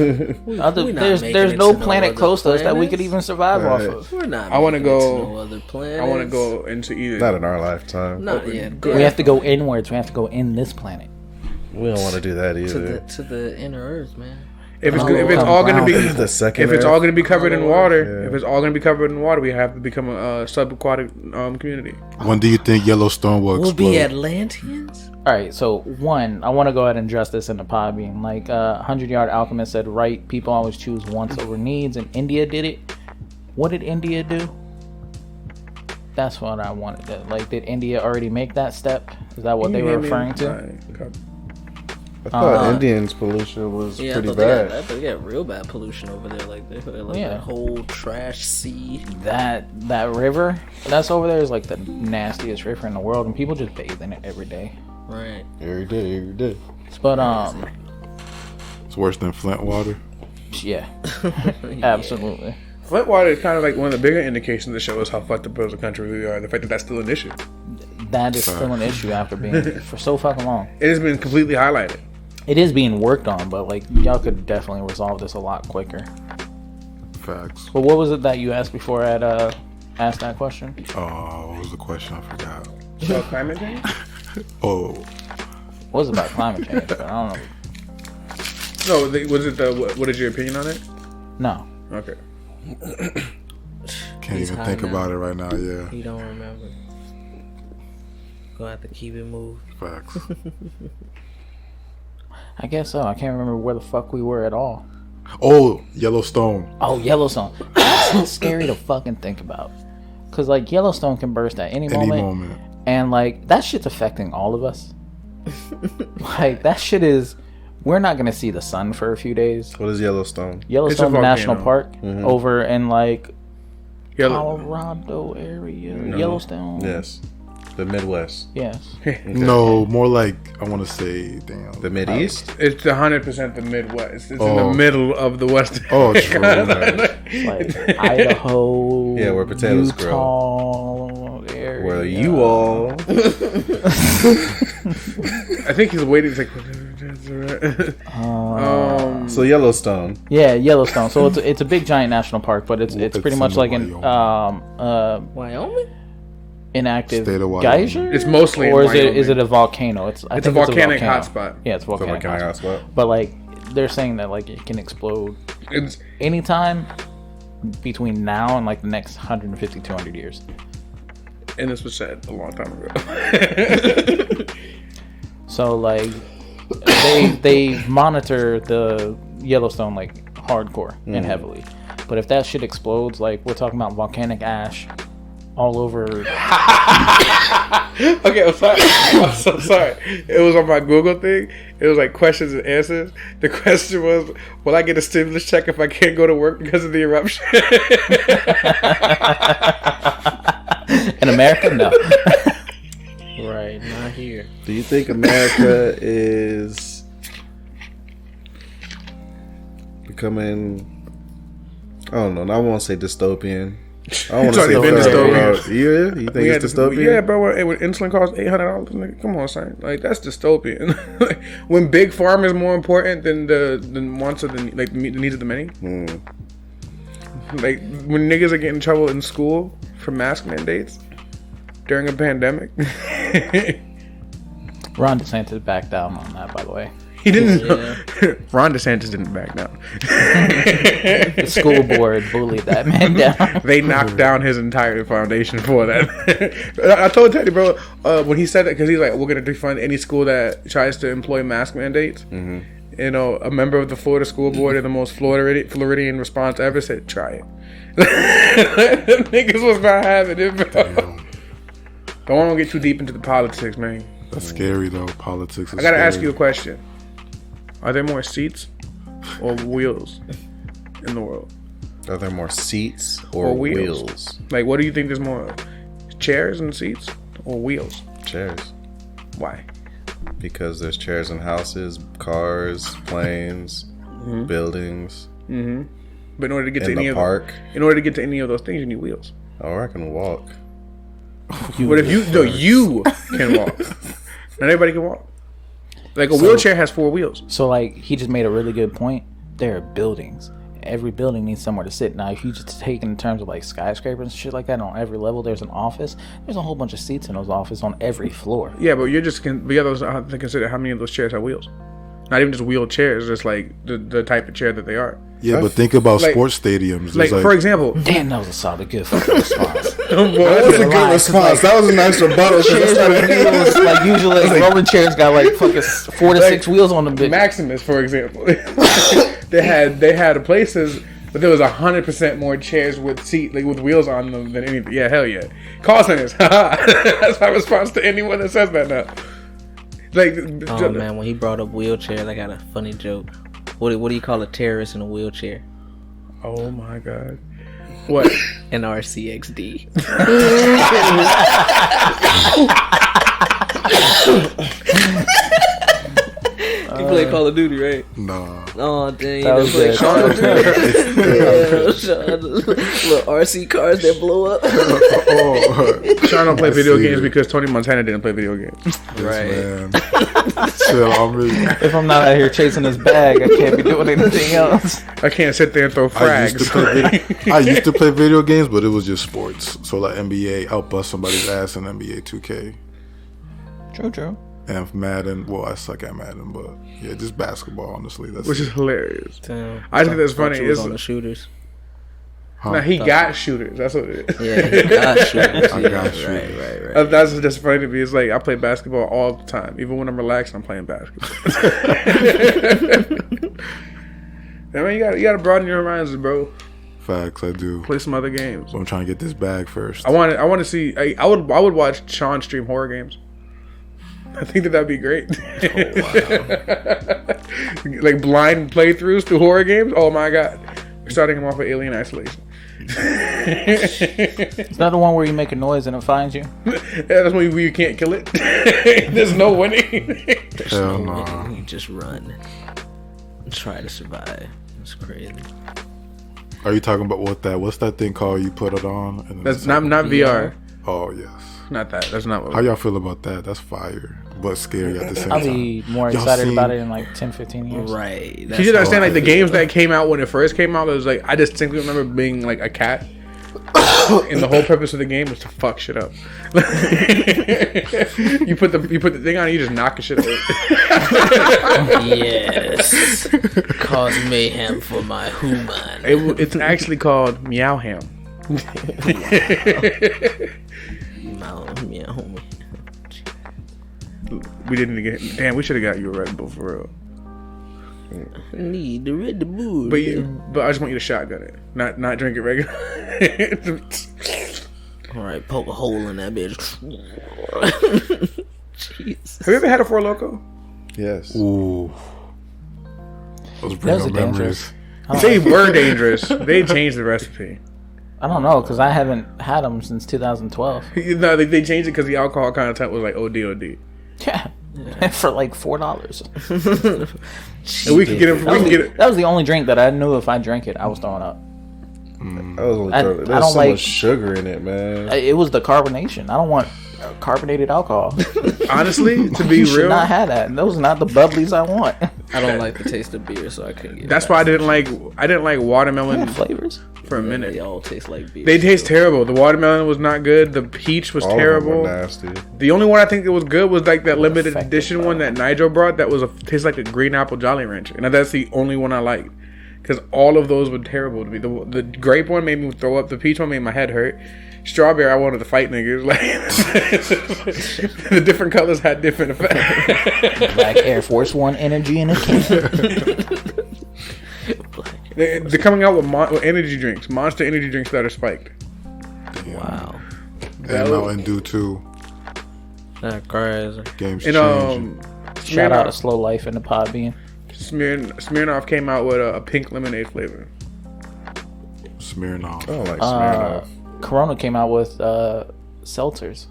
We're not There's making no it to planet other close to us that we planets. could even survive Right. off of. We're not. I wanna making it go- to no other planets. I want to go into either. Not in our lifetime. Not yet. We have to go inwards. We have to go in this planet. We don't want to do that to either. the inner Earth, man. If it's Oh, all going to be The second if it's Earth? all going to be covered in water, Yeah. if it's all going to be covered in water, we have to become a subaquatic community. When do you think Yellowstone will We'll explode? be Atlanteans. All right, so one, I want to go ahead and address this in the podbean. Like 100-Yard Alchemist said, right, people always choose wants over needs, and India did it. What did India do? That's what I wanted. Like, did India already make that step? Is that what they were referring to? I thought Indians' pollution was Yeah, pretty I bad. thought they got real bad pollution over there. Like they got like Yeah. that whole trash sea. That river that's over there is like the nastiest river in the world, and people just bathe in it every day. Right. Every day. But It's worse than Flint water. yeah, absolutely. Flint water is kind of like one of the bigger indications that shows how fucked up as a country we are. The fact that that's still an issue. That is still an issue after being for so fucking long. It has been completely highlighted. It is being worked on, but like y'all could definitely resolve this a lot quicker. Facts. But what was it that you asked before I had asked that question? What was the question? I forgot. About climate change? Oh, It was about climate change, but I don't know. No, was it what is your opinion on it? No. Okay. can't He's even high think now. about it right now. Yeah, You don't remember. Gonna have to keep it moving. facts. I guess so. I can't remember where the fuck we were at all. Oh, Yellowstone. Oh, Yellowstone. That's scary to fucking think about. Because, like, Yellowstone can burst at any Any moment. moment. And, like, that shit's affecting all of us. Like, that shit is... We're not going to see the sun for a few days. What is Yellowstone? Yellowstone volcano. National Park over in, like, Yellow. Colorado area. Yellowstone. Yes. The Midwest. Yes. No, more like I want to say, damn. The Mideast? It's 100% the Midwest. It's in the Oh. middle of the Western. Oh, true. Like, Idaho. Yeah, where potatoes Utah area. Where you all. I think he's waiting. He's like, So Yellowstone. Yeah, Yellowstone. So it's a big giant national park, but it's It's pretty in much the like an Wyoming? inactive State of Wyoming. geyser. It's mostly in or is Wyoming. it a volcano? I It's a think volcanic volcano. hotspot. Yeah, it's a The volcanic volcanic hotspot. hotspot. But like they're saying that like it can explode It's anytime between now and like the next 150, 200 years. and this was said a long time ago. So like they monitor the Yellowstone like hardcore and heavily. But if that shit explodes, like we're talking about volcanic ash all over. Okay, I'm sorry. I'm so sorry. It was on my Google thing. It was like questions and answers. The question was, will I get a stimulus check if I can't go to work because of the eruption? In America, no. Right, not here. Do you think America is becoming, I don't know, I won't say dystopian. I don't want It's to say already been dystopian. Yeah, you think it's dystopian? Yeah, bro. When insulin costs $800, nigga, come on, son. Like that's dystopian. When big pharma is more important than the wants of the needs of the many. Like when niggas are getting in trouble in school for mask mandates during a pandemic. Ron DeSantis backed down on that, by the way. He didn't. Ron DeSantis didn't back down. The school board bullied that man down. They knocked down his entire foundation for that. I told Teddy, bro, when he said that, because he's like, we're going to defund any school that tries to employ mask mandates. Mm-hmm. You know, a member of the Florida school board in the most Floridian response ever said, try it. Niggas was not having it, bro. Don't want to get too deep into the politics, man. That's scary, though. Politics is I got to scary. ask you a question. Are there more seats or wheels in the world? Are there more seats or wheels? Like, what do you think there's more of? Chairs and seats or wheels? Chairs. Why? Because there's chairs in houses, cars, planes, buildings. Mm-hmm. But in order to get In to any the of park. in order to get to any of those things, you need wheels. Oh, I can walk. But if you can walk, not everybody can walk. Like a wheelchair has 4 wheels. So like he just made a really good point. There are buildings. Every building needs somewhere to sit. Now, if you just take in terms of like skyscrapers and shit like that, on every level there's an office. There's a whole bunch of seats in those offices on every floor. Yeah, but you're just but yeah, those have to consider how many of those chairs have wheels. Not even just wheel chairs, just like the type of chair that they are. Yeah, but think about like- sports stadiums. Like, There's for example, Damn, that was a solid, good fucking response. That was a good response. That was a nice rebuttal. Chairs with wheels, like usually rolling chairs got like fucking 4 to 6 wheels on them. Bitch. Maximus, for example, they had places, but there was 100% more chairs with with wheels on them than anything. Yeah, hell yeah. Call centers. That's my response to anyone that says that now. Like, Oh man, when he brought up wheelchairs, I got a funny joke. What do you call a terrorist in a wheelchair? oh my god, what? An RCXD. You play Call of Duty, right? Nah. Oh dang, That you was play good. Call of Duty. Little RC cars that blow up. Sean don't play I video see games it. because Tony Montana didn't play video games. Right. Man. Chill on me. If I'm not out here chasing this bag, I can't be doing anything else. I can't sit there and throw frags. I used to play video games, but it was just sports. So like NBA, I'll bust somebody's ass in NBA 2K. True. And Madden, well, I suck at Madden, but yeah, just basketball, honestly. That's Which it. is hilarious. Damn. I think that's funny. Thought you was It's, on the shooters. now he got shooters. That's what it is. Yeah, he got shooters. I Yeah, got right, shooters. right. That's just funny to me. It's like I play basketball all the time. Even when I'm relaxed, I'm playing basketball. I mean, you gotta broaden your horizons, bro. Facts, I do. Play some other games. So I'm trying to get this bag first. I want to see. I would watch Sean stream horror games. I think that'd be great. Like blind playthroughs through horror games. Oh my god, we're starting him off with Alien Isolation. It's not the one where you make a noise and it finds you. Yeah, that's when you can't kill it. There's no winning. Hell no. You just run and try to survive. It's crazy. Are you talking about what's that thing called you put it on? And then That's it's not like- VR. Oh, yes. Not that. That's not what. How y'all feel about that? That's fire, but scary at the same I'll time. be more Y'all excited seen- about it in like 10, 15 years. Right. You should understand, like, the games that came out when it first came out, it was like, I distinctly remember being like a cat. And the whole purpose of the game was to fuck shit up. you put the thing on and you just knock the shit over. Yes. Cause mayhem for my human. It's actually called Meow Ham. Yeah, homie. We didn't get. Damn, we should have got you a Red Bull for real. Need the Red Bull. But I just want you to shotgun it, not drink it regular. All right, poke a hole in that bitch. Jesus. Have you ever had a Four Loko? Yes. Ooh. Those bring Those up are memories. dangerous. They were dangerous. They changed the recipe. I don't know, because I haven't had them since 2012. No, they changed it because the alcohol content was like OD. Yeah. For like $4. And we could get it. That was the only drink that I knew if I drank it, I was throwing up. I was only I there's don't so like- much sugar in it, man. It was the carbonation. I don't want carbonated alcohol. Honestly, to be You should real, not have that. Those are not the bubblies I want. I don't like the taste of beer, so I couldn't get. that's why I didn't like watermelon Flavors. for a minute. They all taste like beer. They taste terrible. The watermelon was not good. The peach was All of them terrible. were nasty. The only one I think that was good was like that limited Effective, edition bro. one that Nigel brought. That was tastes like a green apple Jolly Rancher, and that's the only one I liked. Because all of those were terrible to me. The grape one made me throw up. The peach one made my head hurt. Strawberry, I wanted to fight niggas. Like the different colors had different effects. Black Air Force One energy in a can. They're coming out with energy drinks, Monster energy drinks that are spiked. Wow. And Mountain Dew too. That crazy. Games And changing. Shout out to Slow Life in the Podbean. Smirnoff came out with a pink lemonade flavor. Smirnoff. I don't like Smirnoff. Corona came out with seltzers.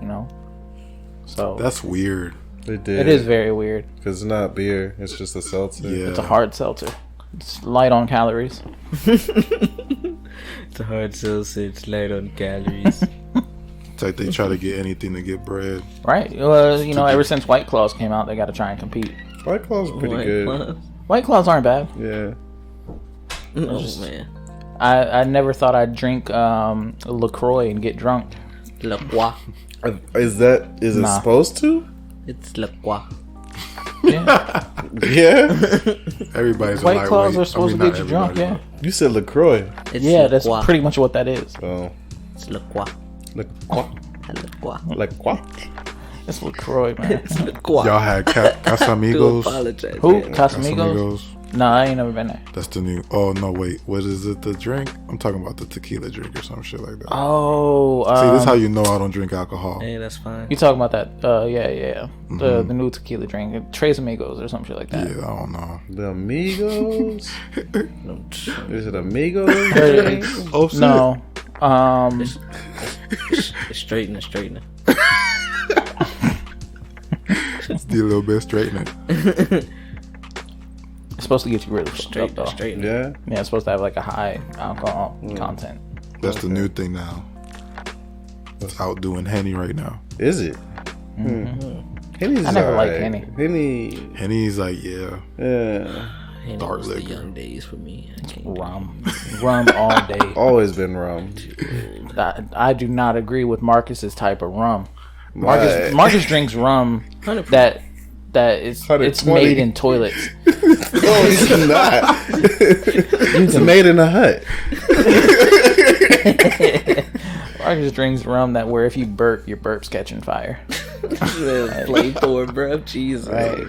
You know, so That's weird. They did. it is very weird. Because it's not beer. It's just a seltzer. Yeah. It's a hard seltzer. It's light on calories. It's a hard seltzer. It's light on calories. It's like they try to get anything to get bread. Right. Well, you know, ever since White Claws came out, they got to try and compete. White Claw's pretty White good. Claws? White Claws aren't bad. Yeah. Oh man. I never thought I'd drink LaCroix and get drunk. La Croix. Is it Nah. supposed to? It's La Croix. Yeah. Yeah. Everybody's a White lightweight. Claws are supposed to not get you drunk, everybody. yeah. You said LaCroix. It's Yeah, La that's Croix. pretty much what that is. Oh. It's La Croix. LaCroix. La Croix. LaCroix. It's LaCroix, man. It's La Croix. Y'all had Do Casamigos. apologize. Who? man. Casamigos? No, I ain't never been there. That's the new. Oh no, wait. What is it? The drink? I'm talking about the tequila drink or some shit like that. Oh, See, this is how you know I don't drink alcohol. Hey, that's fine. you talking about that? Yeah. The new tequila drink, Tres Amigos or some shit like that. Yeah, I don't know. The Amigos. Is it Amigos? Oh shit. No, It's straightening. It's the little bit straightening. it's supposed to get you really fucked up though. Straightening. Yeah. Yeah, it's supposed to have like a high alcohol content. That's the new thing now. It's outdoing Henny right now. Is it? Henny's I never liked alright. Henny. Henny's like, yeah. Yeah. And it Dark was the liquor. young days for me. I can't. Rum all day. Always been rum. I do not agree with Marcus's type of rum. Why? Marcus drinks rum 100%. that it's 120. made in toilets. No, it's not. It's made in a hut. Marcus drinks rum that where if you burp, your burp's catching fire. Flamethrower, bro. Jesus. Right.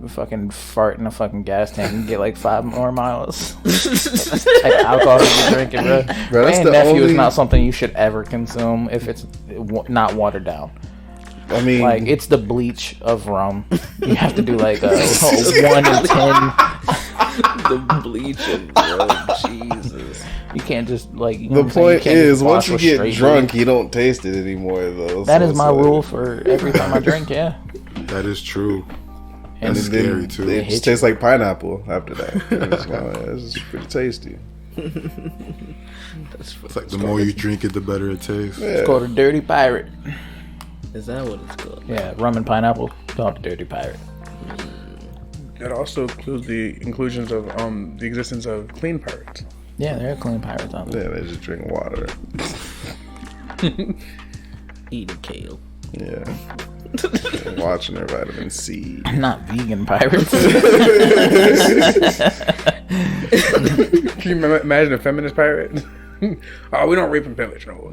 You fucking fart in a fucking gas tank and get like 5 more miles. That's the type of alcohol you're drinking, bro. Bro, that's And the nephew is only- not something you should ever consume if it's not watered down. I mean, Like, it's the bleach of rum. You have to do like a 1 in 10. The bleach and bro. Jesus. You can't just like. You know the what I'm saying? point can't just is, once wash you with get straight drunk, bleach. you don't taste it anymore, though. That so is it's my like- rule for every time I drink. Yeah. That is true. And That's then scary too. It just tastes like pineapple after that. It's just pretty tasty. It's like the more you drink it, the better it tastes. Yeah. It's called a dirty pirate. Is that what it's called? Yeah, rum and pineapple. Called a dirty pirate. That also includes the inclusions of the existence of clean pirates. Yeah, they're clean pirates out there. Yeah, they just drink water. Eating kale. Yeah. Watching their vitamin C. Not vegan pirates. Can you imagine a feminist pirate? Oh, we don't rape and pillage. No.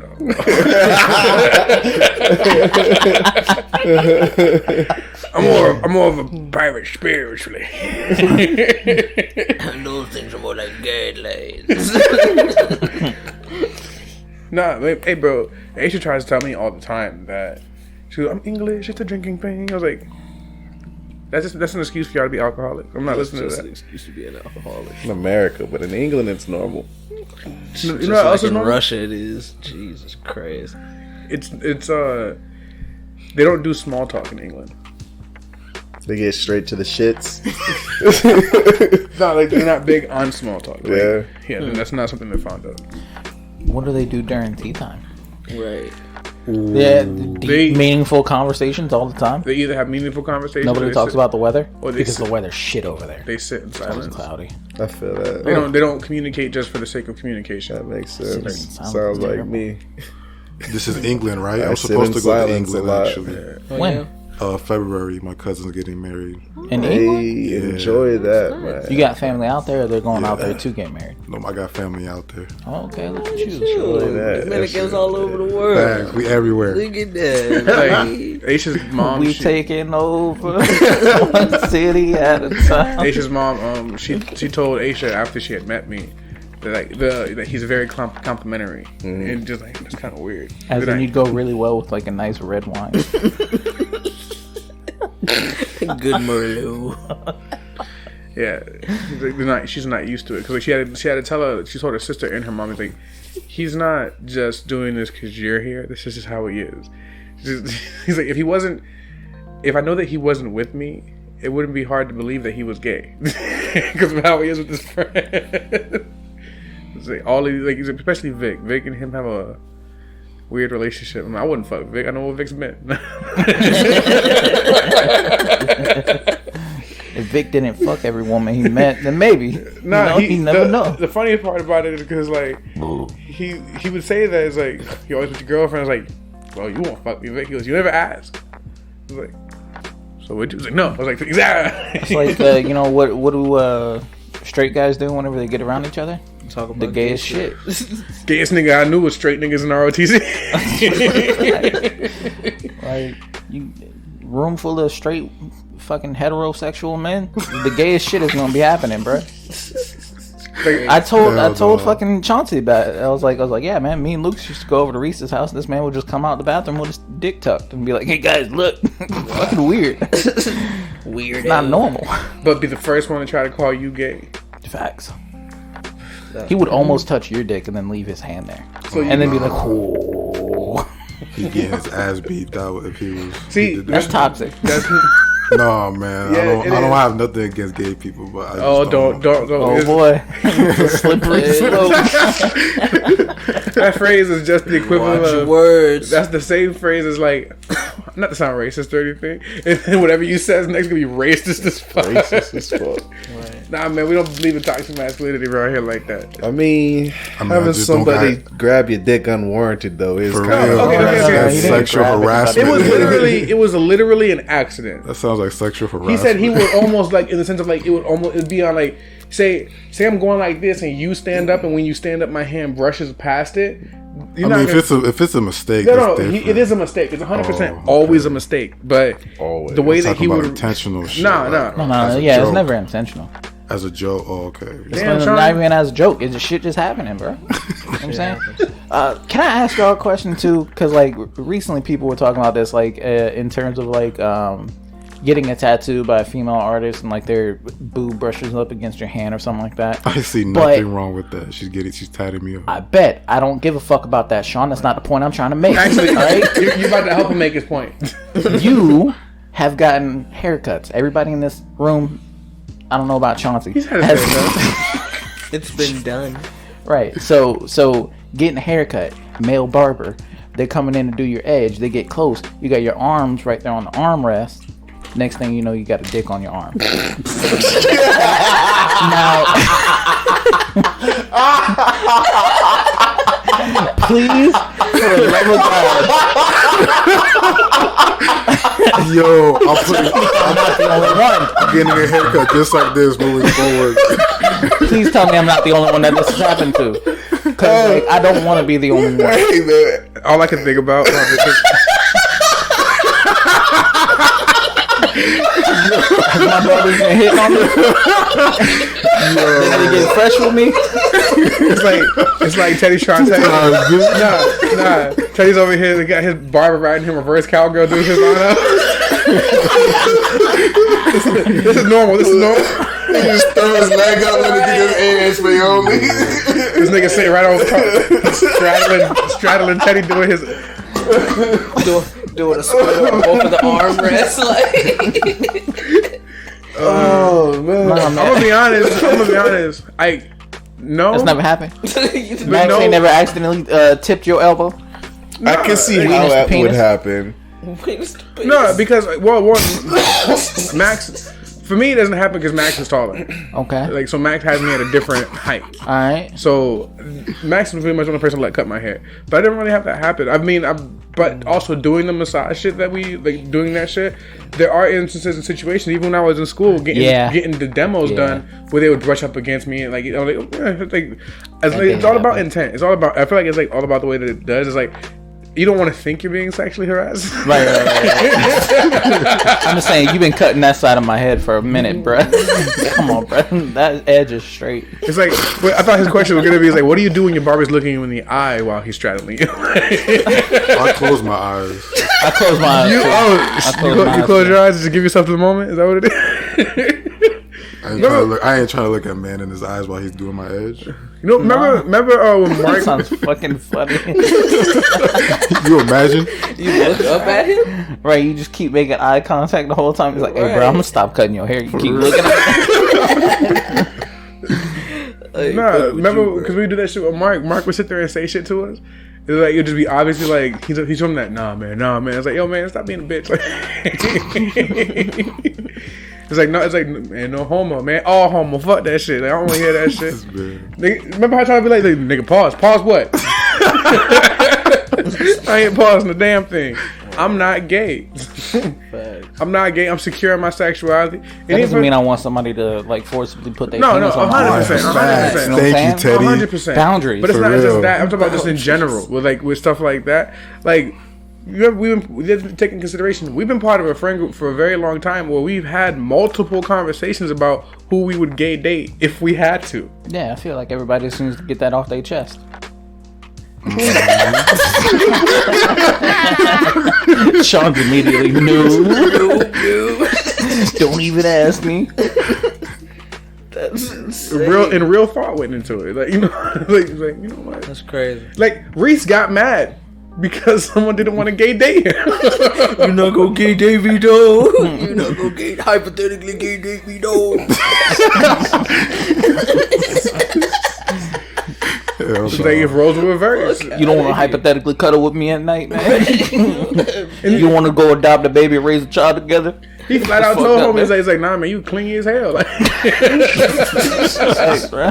I'm more of a pirate spiritually. Those things are more like guidelines. Nah, hey, bro. Aisha tries to tell me all the time that she goes, I'm English. It's a drinking thing. I was like, that's an excuse for y'all to be alcoholic. I'm not listening to Just that. an excuse to be an alcoholic. In America, but in England, it's normal. You Just know what like else is in normal? Russia it is. Jesus Christ. It's they don't do small talk in England. They get straight to the shits. It's not like they're not big on small talk. Like, Yeah. that's not something they're fond of. What do they do during tea time? Right. Yeah, deep, meaningful conversations all the time. They either have meaningful conversations. Nobody talks about the weather because sit, the weather's shit over there. They sit in silence. It's cloudy. I feel that. They don't communicate just for the sake of communication. That makes sense. Sounds like terrible. me. This is England, right? I I'm sit supposed in to go to silence a England lot. actually. When? February. My cousin's getting married. In Hey, England? enjoy that, man. You got family out there, or they're going out there to get married? No, I got family out there. Oh, okay, look at you. Enjoy that. Dominicans all over the world. Thanks, we everywhere. Look at that. Like Aisha's mom. We taking over one city at a time. Aisha's mom. She told Aisha after she had met me that he's very complimentary and just like it's kind of weird. As in, you'd go really well with like a nice red wine. Good Merlot. Yeah, she's not used to it because she had to tell her. She told her sister and her mom, he's like, he's not just doing this because you're here. This is just how he is. He's like, if I know that he wasn't with me, it wouldn't be hard to believe that he was gay because of how he is with his friend. It's like especially Vic. Vic and him have a weird relationship. I mean, I wouldn't fuck Vic. I know what Vic's been. If Vic didn't fuck every woman he met, then maybe. Nah, he never know. The funniest part about it is because like he would say that it's like you always with your girlfriend. It's like, well, you won't fuck me, Vic. He goes, you never ask. I was like, so what? You was like, no. I was like, exactly. It's like what do straight guys do whenever they get around each other? Talk about the gayest shit. Gayest nigga I knew was straight niggas in ROTC. Like room full of straight fucking heterosexual men. The gayest shit is gonna be happening, bro. I told fucking Chauncey about it. I was like, yeah, man. Me and Luke used to go over to Reese's house. This man would just come out the bathroom with his dick tucked and be like, "Hey guys, look." Fucking weird. Weird. It's not normal. But be the first one to try to call you gay. Facts. He would almost touch your dick and then leave his hand there, and then be like, "Oh." He'd get his ass beat out if he was. See, That's toxic. No, man. Yeah, I don't have nothing against gay people, but I just don't. Oh boy, slippery slope. That phrase is just the equivalent Watch of words. That's the same phrase as like, not to sound racist or anything. And then whatever you say is next gonna be racist as fuck. Racist as fuck. Right. Nah, man, we don't believe in toxic masculinity around here like that. I mean, having somebody grab your dick unwarranted though is For kind real. of Okay. Sexual harassment. It was literally an accident. That sounds like sexual harassment. He said he would almost like in the sense of like it'd be on like say I'm going like this and you stand up and when you stand up my hand brushes past it. If it's a mistake, no, it is a mistake. It's 100% always a mistake. But always. the way that he would intentional shit. No. Yeah, it's never intentional. As a joke. Oh, okay. It's not even as a joke. It's just shit just happening, bro. You know what I'm saying? Can I ask y'all a question too? Because like recently people were talking about this, like in terms of like getting a tattoo by a female artist and like their boob brushes up against your hand or something like that. I see nothing wrong with that. She's tatting me up. I bet. I don't give a fuck about that, Sean. That's not the point I'm trying to make. Actually, all right? you're about to help him make his point. You have gotten haircuts. Everybody in this room, I don't know about Chauncey. He's had a haircut. It's been done. Right. So getting a haircut, male barber, they're coming in to do your edge. They get close. You got your arms right there on the armrest. Next thing you know, you got a dick on your arm. Now, please, for the love of God. Yo, I'm not the only one getting a haircut just like this moving forward. Please tell me I'm not the only one that this has happened to. Because like, I don't want to be the only one. Hey, man. All I can think about my brother's been hitting on me. They get fresh with me. It's like Teddy's trying to tell you. Nah. Teddy's over here. They got his barber riding him reverse cowgirl doing his on up. This is normal. He just throw his leg up and get his ass for you only. This nigga sitting right over straddling Teddy doing his. Doing a split on both of the armrests, like. Oh man! I'm gonna be honest. No, that's never happened. Max ain't never accidentally tipped your elbow. I can see Wiener's how that would penis? happen. No, because one, Max. For me, it doesn't happen because Max is taller. Okay. Like, so Max has me at a different height. All right. So Max was pretty much the only person to let cut my hair, but I didn't really have that happen. I mean, but also doing the massage shit that we like, doing that shit. There are instances and situations, even when I was in school, getting the demos done, where they would brush up against me and like, you know, it's all about intent. It's all about. I feel like it's like all about the way that it does. It's like. You don't want to think you're being sexually harassed. Right. I'm just saying, you've been cutting that side of my head for a minute, bro. Come on, bro. That edge is straight. It's like, I thought his question was going to be like, what do you do when your barber's looking you in the eye while he's straddling you? I close my eyes. I close my eyes. You close your eyes to give yourself the moment? Is that what it is? I ain't trying to look at man in his eyes while he's doing my edge. You know, remember when Mark... That sounds fucking funny. You imagine? You look up at him? Right, you just keep making eye contact the whole time. He's like, hey, bro, I'm going to stop cutting your hair. You keep looking at me. Nah, remember, because we do that shit with Mark. Mark would sit there and say shit to us. It was like, it would just be obviously like, he's from that, nah, man. It's like, yo, man, stop being a bitch. It's like, no, it's like, man, no homo, man. All homo. Fuck that shit. Like, I don't want to hear that shit. Nigga, remember how I tried to be like, nigga, pause. Pause what? I ain't pausing the damn thing. I'm not gay. I'm not gay. I'm secure in my sexuality. That doesn't mean I want somebody to like forcibly put their No, penis on my arm. 100%. 100%. Thank you, Teddy. 100%. Boundaries. But it's For not real. just that. I'm talking about just in general with stuff like that. Like, we've been taking consideration. We've been part of a friend group for a very long time where we've had multiple conversations about who we would gay date if we had to. Yeah, I feel like everybody just needs to get that off their chest. Sean's immediately no. Don't even ask me. That's insane. Real thought went into it. Like, you know, like you know what? That's crazy. Like, Reese got mad because someone didn't want to gay date him. You're not gonna gay date me though. You're not gonna hypothetically gay date me though. It's like if roles were reversed. You don't want to hypothetically cuddle with me at night, man. You want to go adopt a baby and raise a child together? He flat out told him, he's like, nah, man, you clingy as hell. Like, I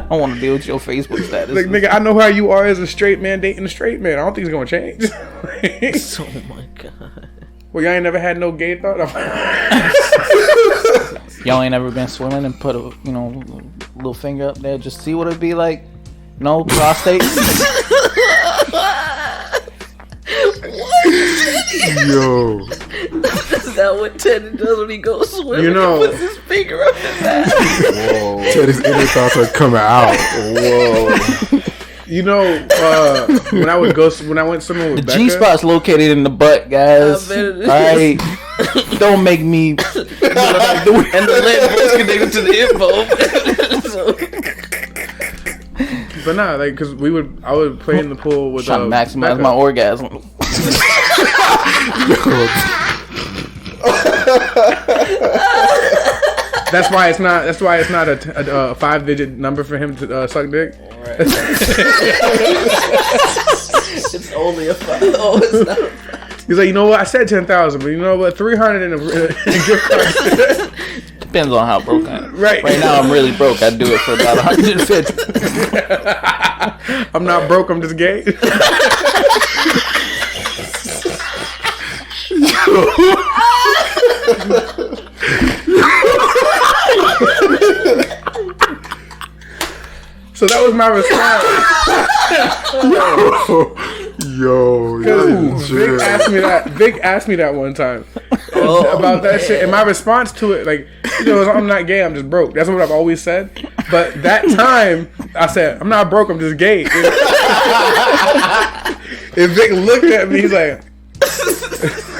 don't want to deal with your Facebook status. like, nigga, I know how you are as a straight man dating a straight man. I don't think it's gonna change. Oh my god. Well, y'all ain't never had no gay thought. Y'all ain't ever been swimming and put a little finger up there just see what it'd be like. No prostate. Yo. Is that what Teddy does when he goes swimming? You know, he puts his finger up his ass. Whoa. Teddy's inner thoughts are coming out. Whoa. you know, when I went swimming with The Becca, G spot's located in the butt, guys. I bet it is. Alright. Don't make me. And the leg was connected to the hip bone. but nah, like, cause I would play in the pool with Trying to maximize Becca. my orgasm. That's why it's not a 5-digit number for him to suck dick. Right. It's only a 5. Oh, it's not a 5. He's like, you know what? I said 10,000, but you know what? 300 in a gift card. Depends on how broke I am. Right. Right now I'm really broke. I'd do it for about 150. I'm not broke. I'm just gay. So that was my response. Yo, Vic asked me that one time about that shit, and my response to it, like, I'm not gay, I'm just broke. That's what I've always said. But that time, I said, I'm not broke, I'm just gay. And Vic looked at me, he's like,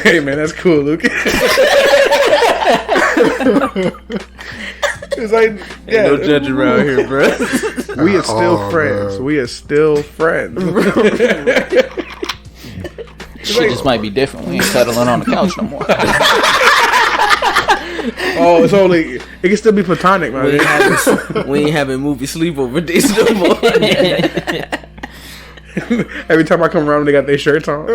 hey man, that's cool, Luke. It's like, yeah, Ain't no judging around here, bro. we are still friends. Man. We are still friends. Shit just might be different. We ain't settling on the couch no more. Oh, it's only, it can still be platonic, man. We ain't having movie sleepover days no more. Every time I come around, they got their shirts on.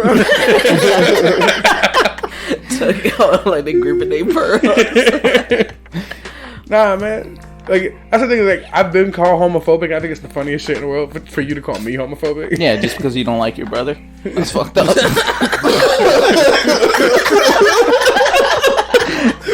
Like they gripping their pearls. Nah, man. Like that's the thing. Like I've been called homophobic. I think it's the funniest shit in the world for you to call me homophobic. Yeah, just because you don't like your brother. That's fucked up.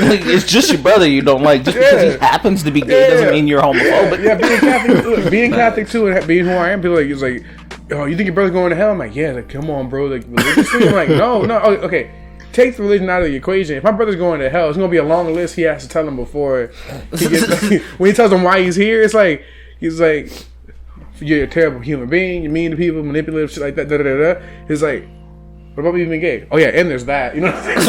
It's just your brother you don't like. Just because he happens to be gay doesn't mean you're homophobic. Yeah, being Catholic too, and being who I am, people like it's like, oh, you think your brother's going to hell? I'm like, yeah, like come on, bro. Like religiously, I'm like, no, okay. Take the religion out of the equation. If my brother's going to hell, it's gonna be a long list he has to tell him before he gets. When he tells him why he's here, it's like he's like, you're a terrible human being. You're mean to people, manipulative, shit like that. Da da da da. It's like, what about being gay? Oh yeah, and there's that. You know what I'm saying?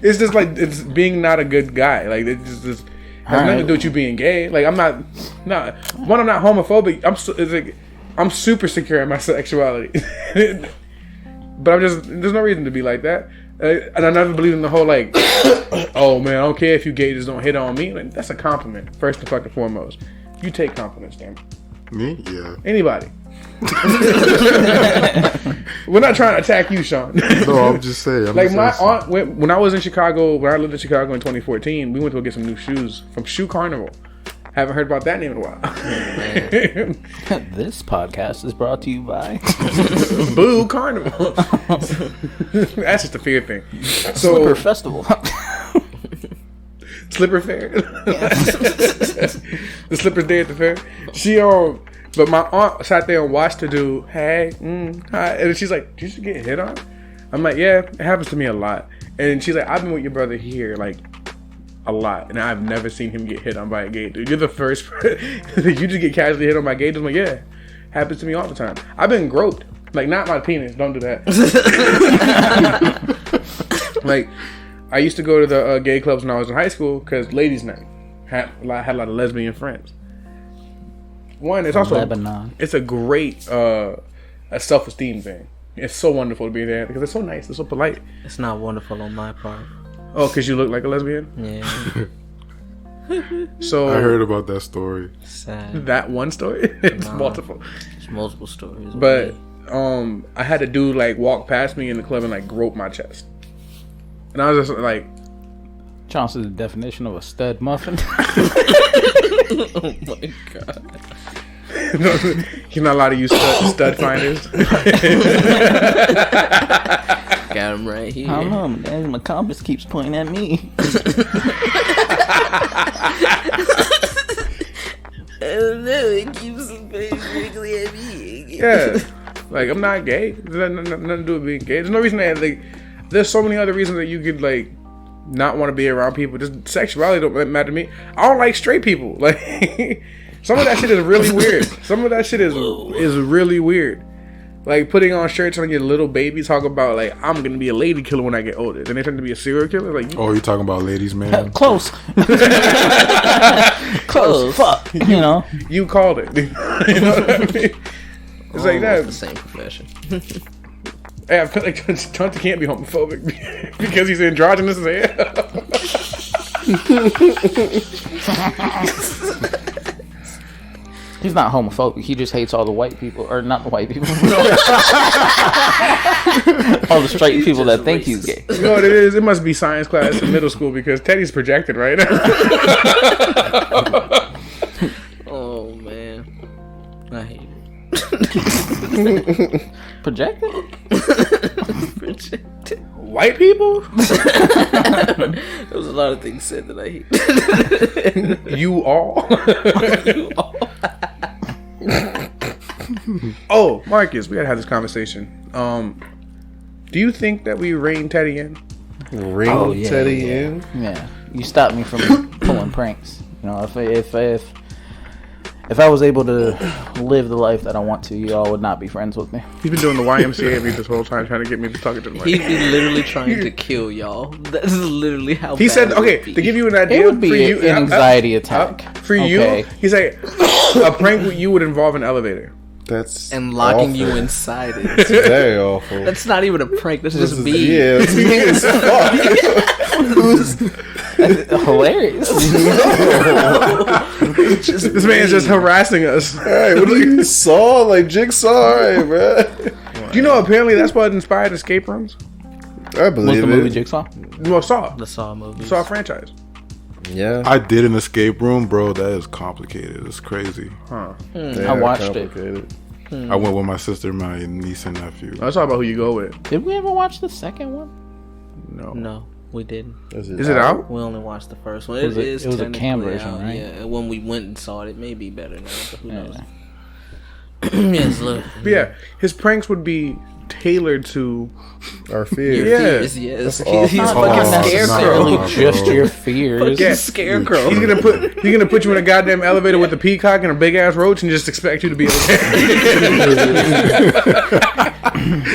It's just like it's being not a good guy. Like it just has nothing to do with you being gay. Like I'm not homophobic. I'm super secure in my sexuality. But there's no reason to be like that. And I never believe in the whole like, oh man, I don't care if you gay, just don't hit on me. Like, that's a compliment, first and fucking foremost. You take compliments, damn. Me? Yeah. Anybody. We're not trying to attack you, Sean. No, I'm just saying. Like my aunt, when I was in Chicago, when I lived in Chicago in 2014, we went to go get some new shoes from Shoe Carnival. Haven't heard about that name in a while. This podcast is brought to you by Boo Carnival. That's just a fear thing. So Slipper Festival. Slipper Fair. The Slipper's Day at the fair. But my aunt sat there and watched her do, hey, hi. And she's like, did you get hit on? I'm like, yeah, it happens to me a lot. And she's like, I've been with your brother here, like, a lot, and I've never seen him get hit on by a gay dude. You're the first. You just get casually hit on by gay dudes. I'm like, yeah, happens to me all the time. I've been groped, like not my penis. Don't do that. Like, I used to go to the gay clubs when I was in high school because ladies' night had a lot of lesbian friends. One, it's also Lebanon. It's a great a self-esteem thing. It's so wonderful to be there because it's so nice. It's so polite. It's not wonderful on my part. Oh, because you look like a lesbian? Yeah. So I heard about that story. Sad. That one story? It's multiple. There's multiple stories. But I had a dude like walk past me in the club and like grope my chest. And I was just like, Johnson's the definition of a stud muffin. Oh my god. You're not allowed to use stud finders. Got him right here. I don't know, man. My compass keeps pointing at me. I don't know. It keeps wriggling at me. Yeah. Like, I'm not gay. There's nothing to do with being gay. There's no reason that, like, there's so many other reasons that you could, like, not want to be around people. Just sexuality don't matter to me. I don't like straight people. Like, some of that shit is really weird. Some of that shit is really weird. Like putting on shirts on your little baby, talk about like I'm gonna be a lady killer when I get older. Then they turn to be a serial killer. Like, Oh, you talking about ladies, man? Close. Close. Fuck. You know. You called it. You know what I mean? It's like that. The same profession. Hey, I feel like Chauncey can't be homophobic because he's androgynous as hell. He's not homophobic. He just hates all the white people, or not the white people. All the straight people that think he's gay. You know what it is? It must be science class in middle school because Teddy's projected right now. Oh man, I hate it. Projected? Projected. White people? There was a lot of things said that I hate. You all? You all. Oh, Marcus, we gotta have this conversation. Do you think that we rein Teddy in? Ring Teddy in? Yeah. You stopped me from pulling pranks. You know, if I was able to live the life that I want to, you all would not be friends with me. He's been doing the YMCA of me this whole time, trying to get me to talk to him. He'd be literally trying to kill y'all. That's literally how He bad said, it okay, would be. to give you an idea, It would be for you, an anxiety attack. For Okay. you, he's like, a prank with you would involve an elevator. That's and locking awful. you inside it. It's very awful. That's not even a prank. That's just me. Yeah, it's me as fuck. Hilarious. This man's just harassing us. Alright, what do you saw? Like Jigsaw? Alright, bro. Do you know apparently that's what inspired escape rooms? I What's believe the movie it. Jigsaw? Well, Saw. The Saw movie. Saw franchise. Yeah. I did an escape room, bro. That is complicated. It's crazy. Huh. I watched it. I went with my sister, my niece, and nephew. Let's talk about who you go with. Did we ever watch the second one? No, we didn't. Is it out? We only watched the first one. It It was a technically cam version, out, right? Yeah, when we went and saw it, it may be better now, but who knows? Yeah. Yes, look. But yeah, his pranks would be tailored to. Our fear. Yeah. Yes. That's He's Not fucking necessarily scarecrow. just your fears. Yeah. Scarecrow. He's gonna put you in a goddamn elevator with a peacock and a big ass roach and just expect you to be okay.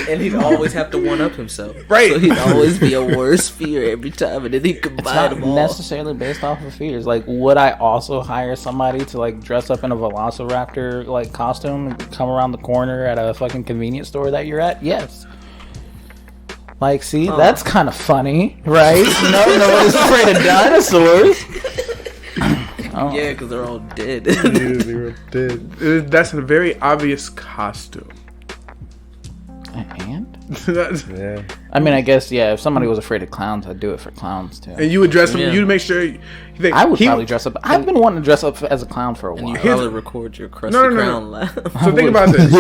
And he'd always have to one up himself. Right. So he'd always be a worse fear every time, and then he It's combine not them all. necessarily based off of fears. Like, would I also hire somebody to like dress up in a Velociraptor like costume and come around the corner at a fucking convenience store that you're at? Yes. Like, see, that's kind of funny, right? Nobody's afraid of dinosaurs. Yeah, because they're all dead. They were dead. That's a very obvious costume. And? That's- Yeah. I mean, I guess, yeah, if somebody was afraid of clowns, I'd do it for clowns, too. and you would dress him. Yeah. You'd make sure. I would probably dress up. I've been wanting to dress up as a clown for a And you while. probably record your crusty No. crown laugh. So think about this.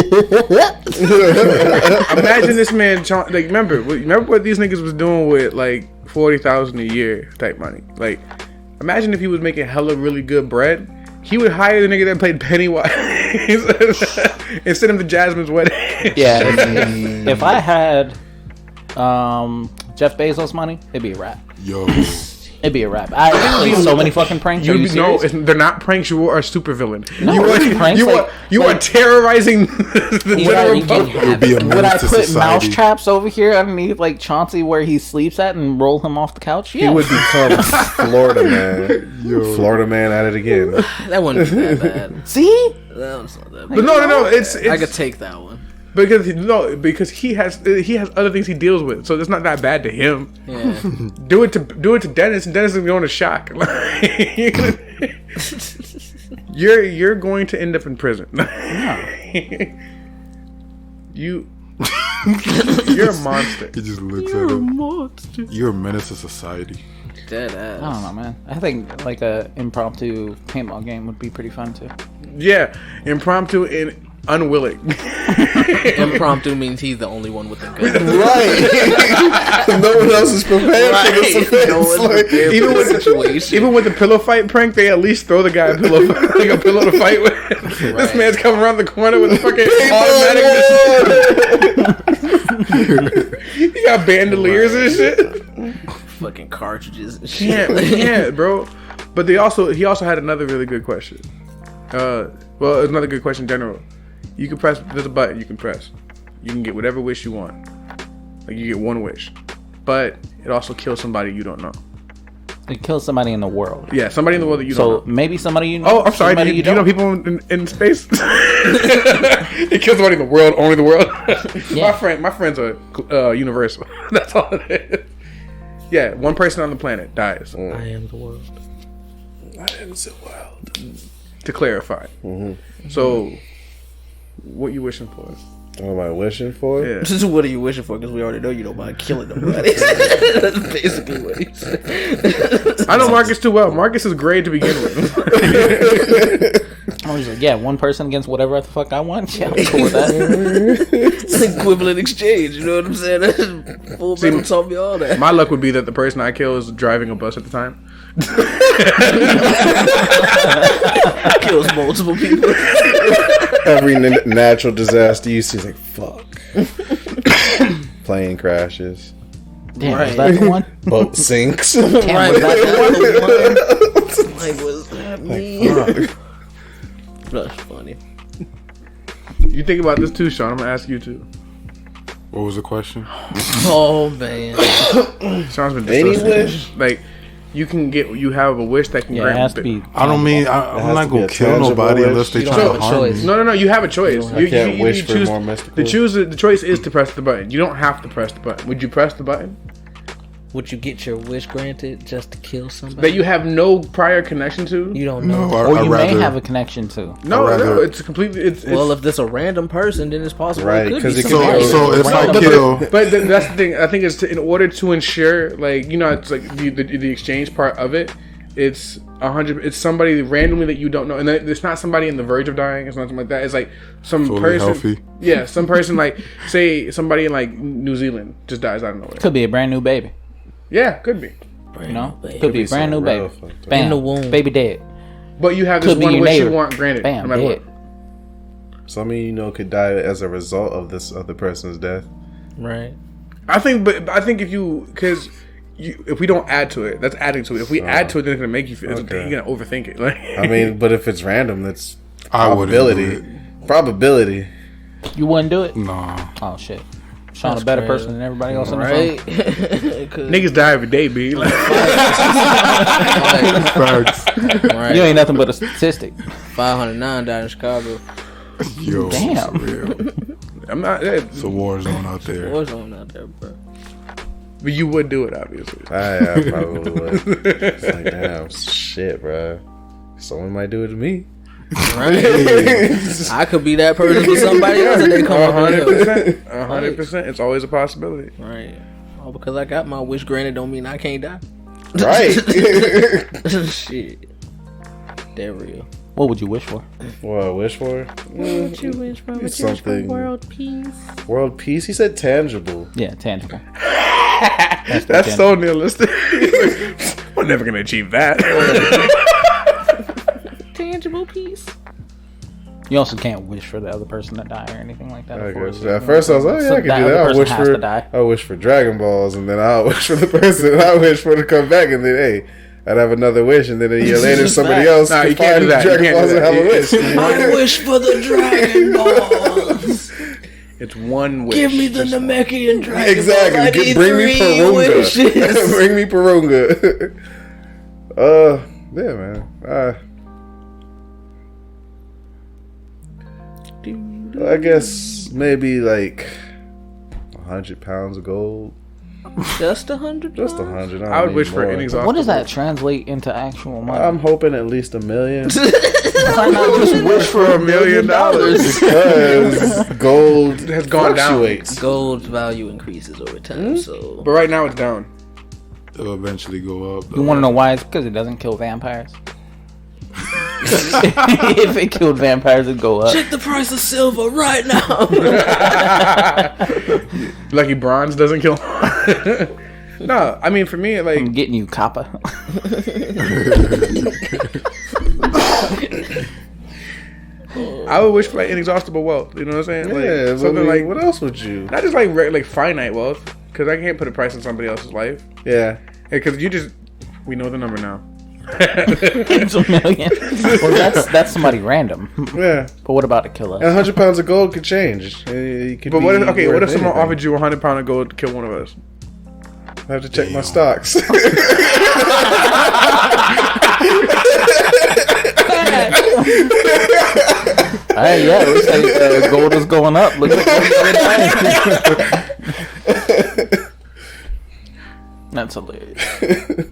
Imagine this man. Like, remember what these niggas was doing with like $40,000 a year type money. Like, imagine if he was making hella really good bread. He would hire the nigga that played Pennywise and send him to Jasmine's wedding. Yeah, if I had Jeff Bezos money, it'd be a wrap. Yo, It'd be a wrap. I play so many fucking pranks. Are you No, serious? they're not pranks. You are a supervillain. No, you it's pranks, you are terrorizing the You winner already of can both. have be a it. Would I menace to put mouse society. traps over here underneath like Chauncey where he sleeps at and roll him off the couch? He Yeah. would become Florida man. Florida man at it again. That wouldn't be that bad. See? That one's not that bad. But no. It's I could take that one. because he has other things he deals with, so it's not that bad to him. Yeah. Do it to Dennis, and Dennis is going to shock. You're going to end up in prison. You're a monster. he just looks at him. You're a menace to society. Dead ass. I don't know, man. I think like a impromptu paintball game would be pretty fun too. Yeah, impromptu and unwilling. Impromptu means he's the only one with the gun. Right. No one else is prepared for this offense. No one's Like, prepared even for with the situation. Even with the pillow fight prank, they at least throw the guy a pillow, like a pillow to fight with. This man's coming around the corner with a fucking automatic. He got bandoliers and shit. Fucking cartridges and shit. Yeah, bro. But he also had another really good question. Well, it's another good question in general. You can press. There's a button you can press. You can get whatever wish you want. Like you get one wish, but it also kills somebody you don't know. It kills somebody in the world. Yeah, somebody in the world that you So don't know. maybe somebody you know. Oh, I'm sorry. Do somebody you know don't. people in space? It kills somebody in the world, only the world. Yeah. My friends are universal. That's all it is. Yeah, one person on the planet dies. I am the world. I am the world. To clarify. So, what you wishing for? What am I wishing for? Yeah. What are you wishing for? Because we already know you don't mind killing nobody. That's basically what he said. I know Marcus too well. Marcus is great to begin with. I was like, yeah, one person against whatever the fuck I want. Yeah, I'm cool with that. It's an equivalent exchange. You know what I'm saying? Full Metal taught me all that. My luck would be that the person I kill is driving a bus at the time. Kills multiple people. Every natural disaster you see is like, fuck. Plane crashes. Damn, Right. was that the one? Boat sinks. Damn, was that the one? Like, what's that mean? That's funny. You think about this too, Sean. I'm gonna ask you too. What was the question? Oh, man. Sean's been Any dissociating. wish? Like you have a wish that can Yeah, it grant. has to be. I don't mean I'm has not to be gonna a kill tangible nobody wish. unless they You don't try have to a harm choice. me. No. You have a choice. I can't wish for choose, more mystical. the choice is to press the button. You don't have to press the button. Would you press the button? Would you get your wish granted just to kill somebody that you have no prior connection to. you don't know? No, Or I'd you rather, may have a connection to. No, I'd rather- it's completely. It's Well, if there's a random person, then it's possible Right, it could 'cause be it could somebody. be- so if I Random. kill, but that's the thing. I think it's in order to ensure, like, you know, it's like the exchange part of it. It's 100. It's somebody randomly that you don't know, and it's not somebody in the verge of dying. It's nothing like that. It's like some fully person. healthy. Yeah, some person like say somebody in like New Zealand just dies out of nowhere. Could be a brand new baby. Yeah, could be. You know, Baby. could be a brand new something baby. real fucked up. Bam, In the womb. baby dead. But you have this Could be one your wish you neighbor. want granted, Bam, no matter dead. what. Some of you know could die as a result of this other person's death. Right. I think if you because. If we don't add to it, that's adding to it. If we add to it, then it's gonna make you feel. Okay. You're gonna overthink it. Like, I mean, but if it's random, that's I wouldn't probability. do Probability. You wouldn't do it? it. Nah. Oh shit. Sean That's a better crazy. person than everybody else on the Right. phone. niggas die every day, b. Like, Facts. Right. You ain't nothing but a statistic. 509 died in Chicago. Yo, Damn. for real. I'm not. It's a war zone out there. What's on out there, bro? But you would do it, obviously. I probably would. It's like, damn, shit, bro. Someone might do it to me. Right. I could be that person for somebody else, and they come up and help. 100%. 100%. It's always a possibility. Right. Oh, because I got my wish granted, don't mean I can't die. Right. Shit. That real. What would you wish for? What I wish for? What you wish for? What you wish for? Something. World peace. World peace? He said tangible. Yeah, tangible. That's so nihilistic. We're never gonna achieve that. Tangible peace. You also can't wish for the other person to die or anything like that. I of course. guess. At first I was like, yeah, So I could that do other that. person has to die. I wish for Dragon Balls, and then I wish for the person. I wish for to come back, and then hey, I'd have another wish, and then a year later somebody else Nah, could you can't find do that. You Dragon can't Balls do and that. have a wish. I wish for the Dragon Balls. It's one wish. Give me the Namekian Dragon Exactly. Balls. I need Bring me 3 Purunga. wishes. Bring me Purunga. Yeah, man. I guess maybe like 100 pounds of gold. Just 100. Just 100. I would wish for inexhaustible. What does that translate into actual money? I'm hoping at least $1 million. Why not just wish for $1 million? Because gold Has gone down. fluctuates. Gold's value increases over time, so But right now it's down. It'll eventually go up. You want to know why? It's because it doesn't kill vampires. If it killed vampires, it'd go up. check the price of silver right now. Lucky bronze doesn't kill. No, I mean for me, like I'm getting you, copper. I would wish for like inexhaustible wealth. You know what I'm saying? Yeah, Like something like what else would you? not just like finite wealth, because I can't put a price on somebody else's life. Yeah. Because we know the number now. It's $1 million. Well, that's somebody random. Yeah. But what about to kill And us? 100 pounds of gold could change. It could But be what if worth someone anything. offered you £100 of gold to kill one of us? I have to check my stocks. Hey, yeah, it looks like gold is going up. Look at the other day. That's hilarious.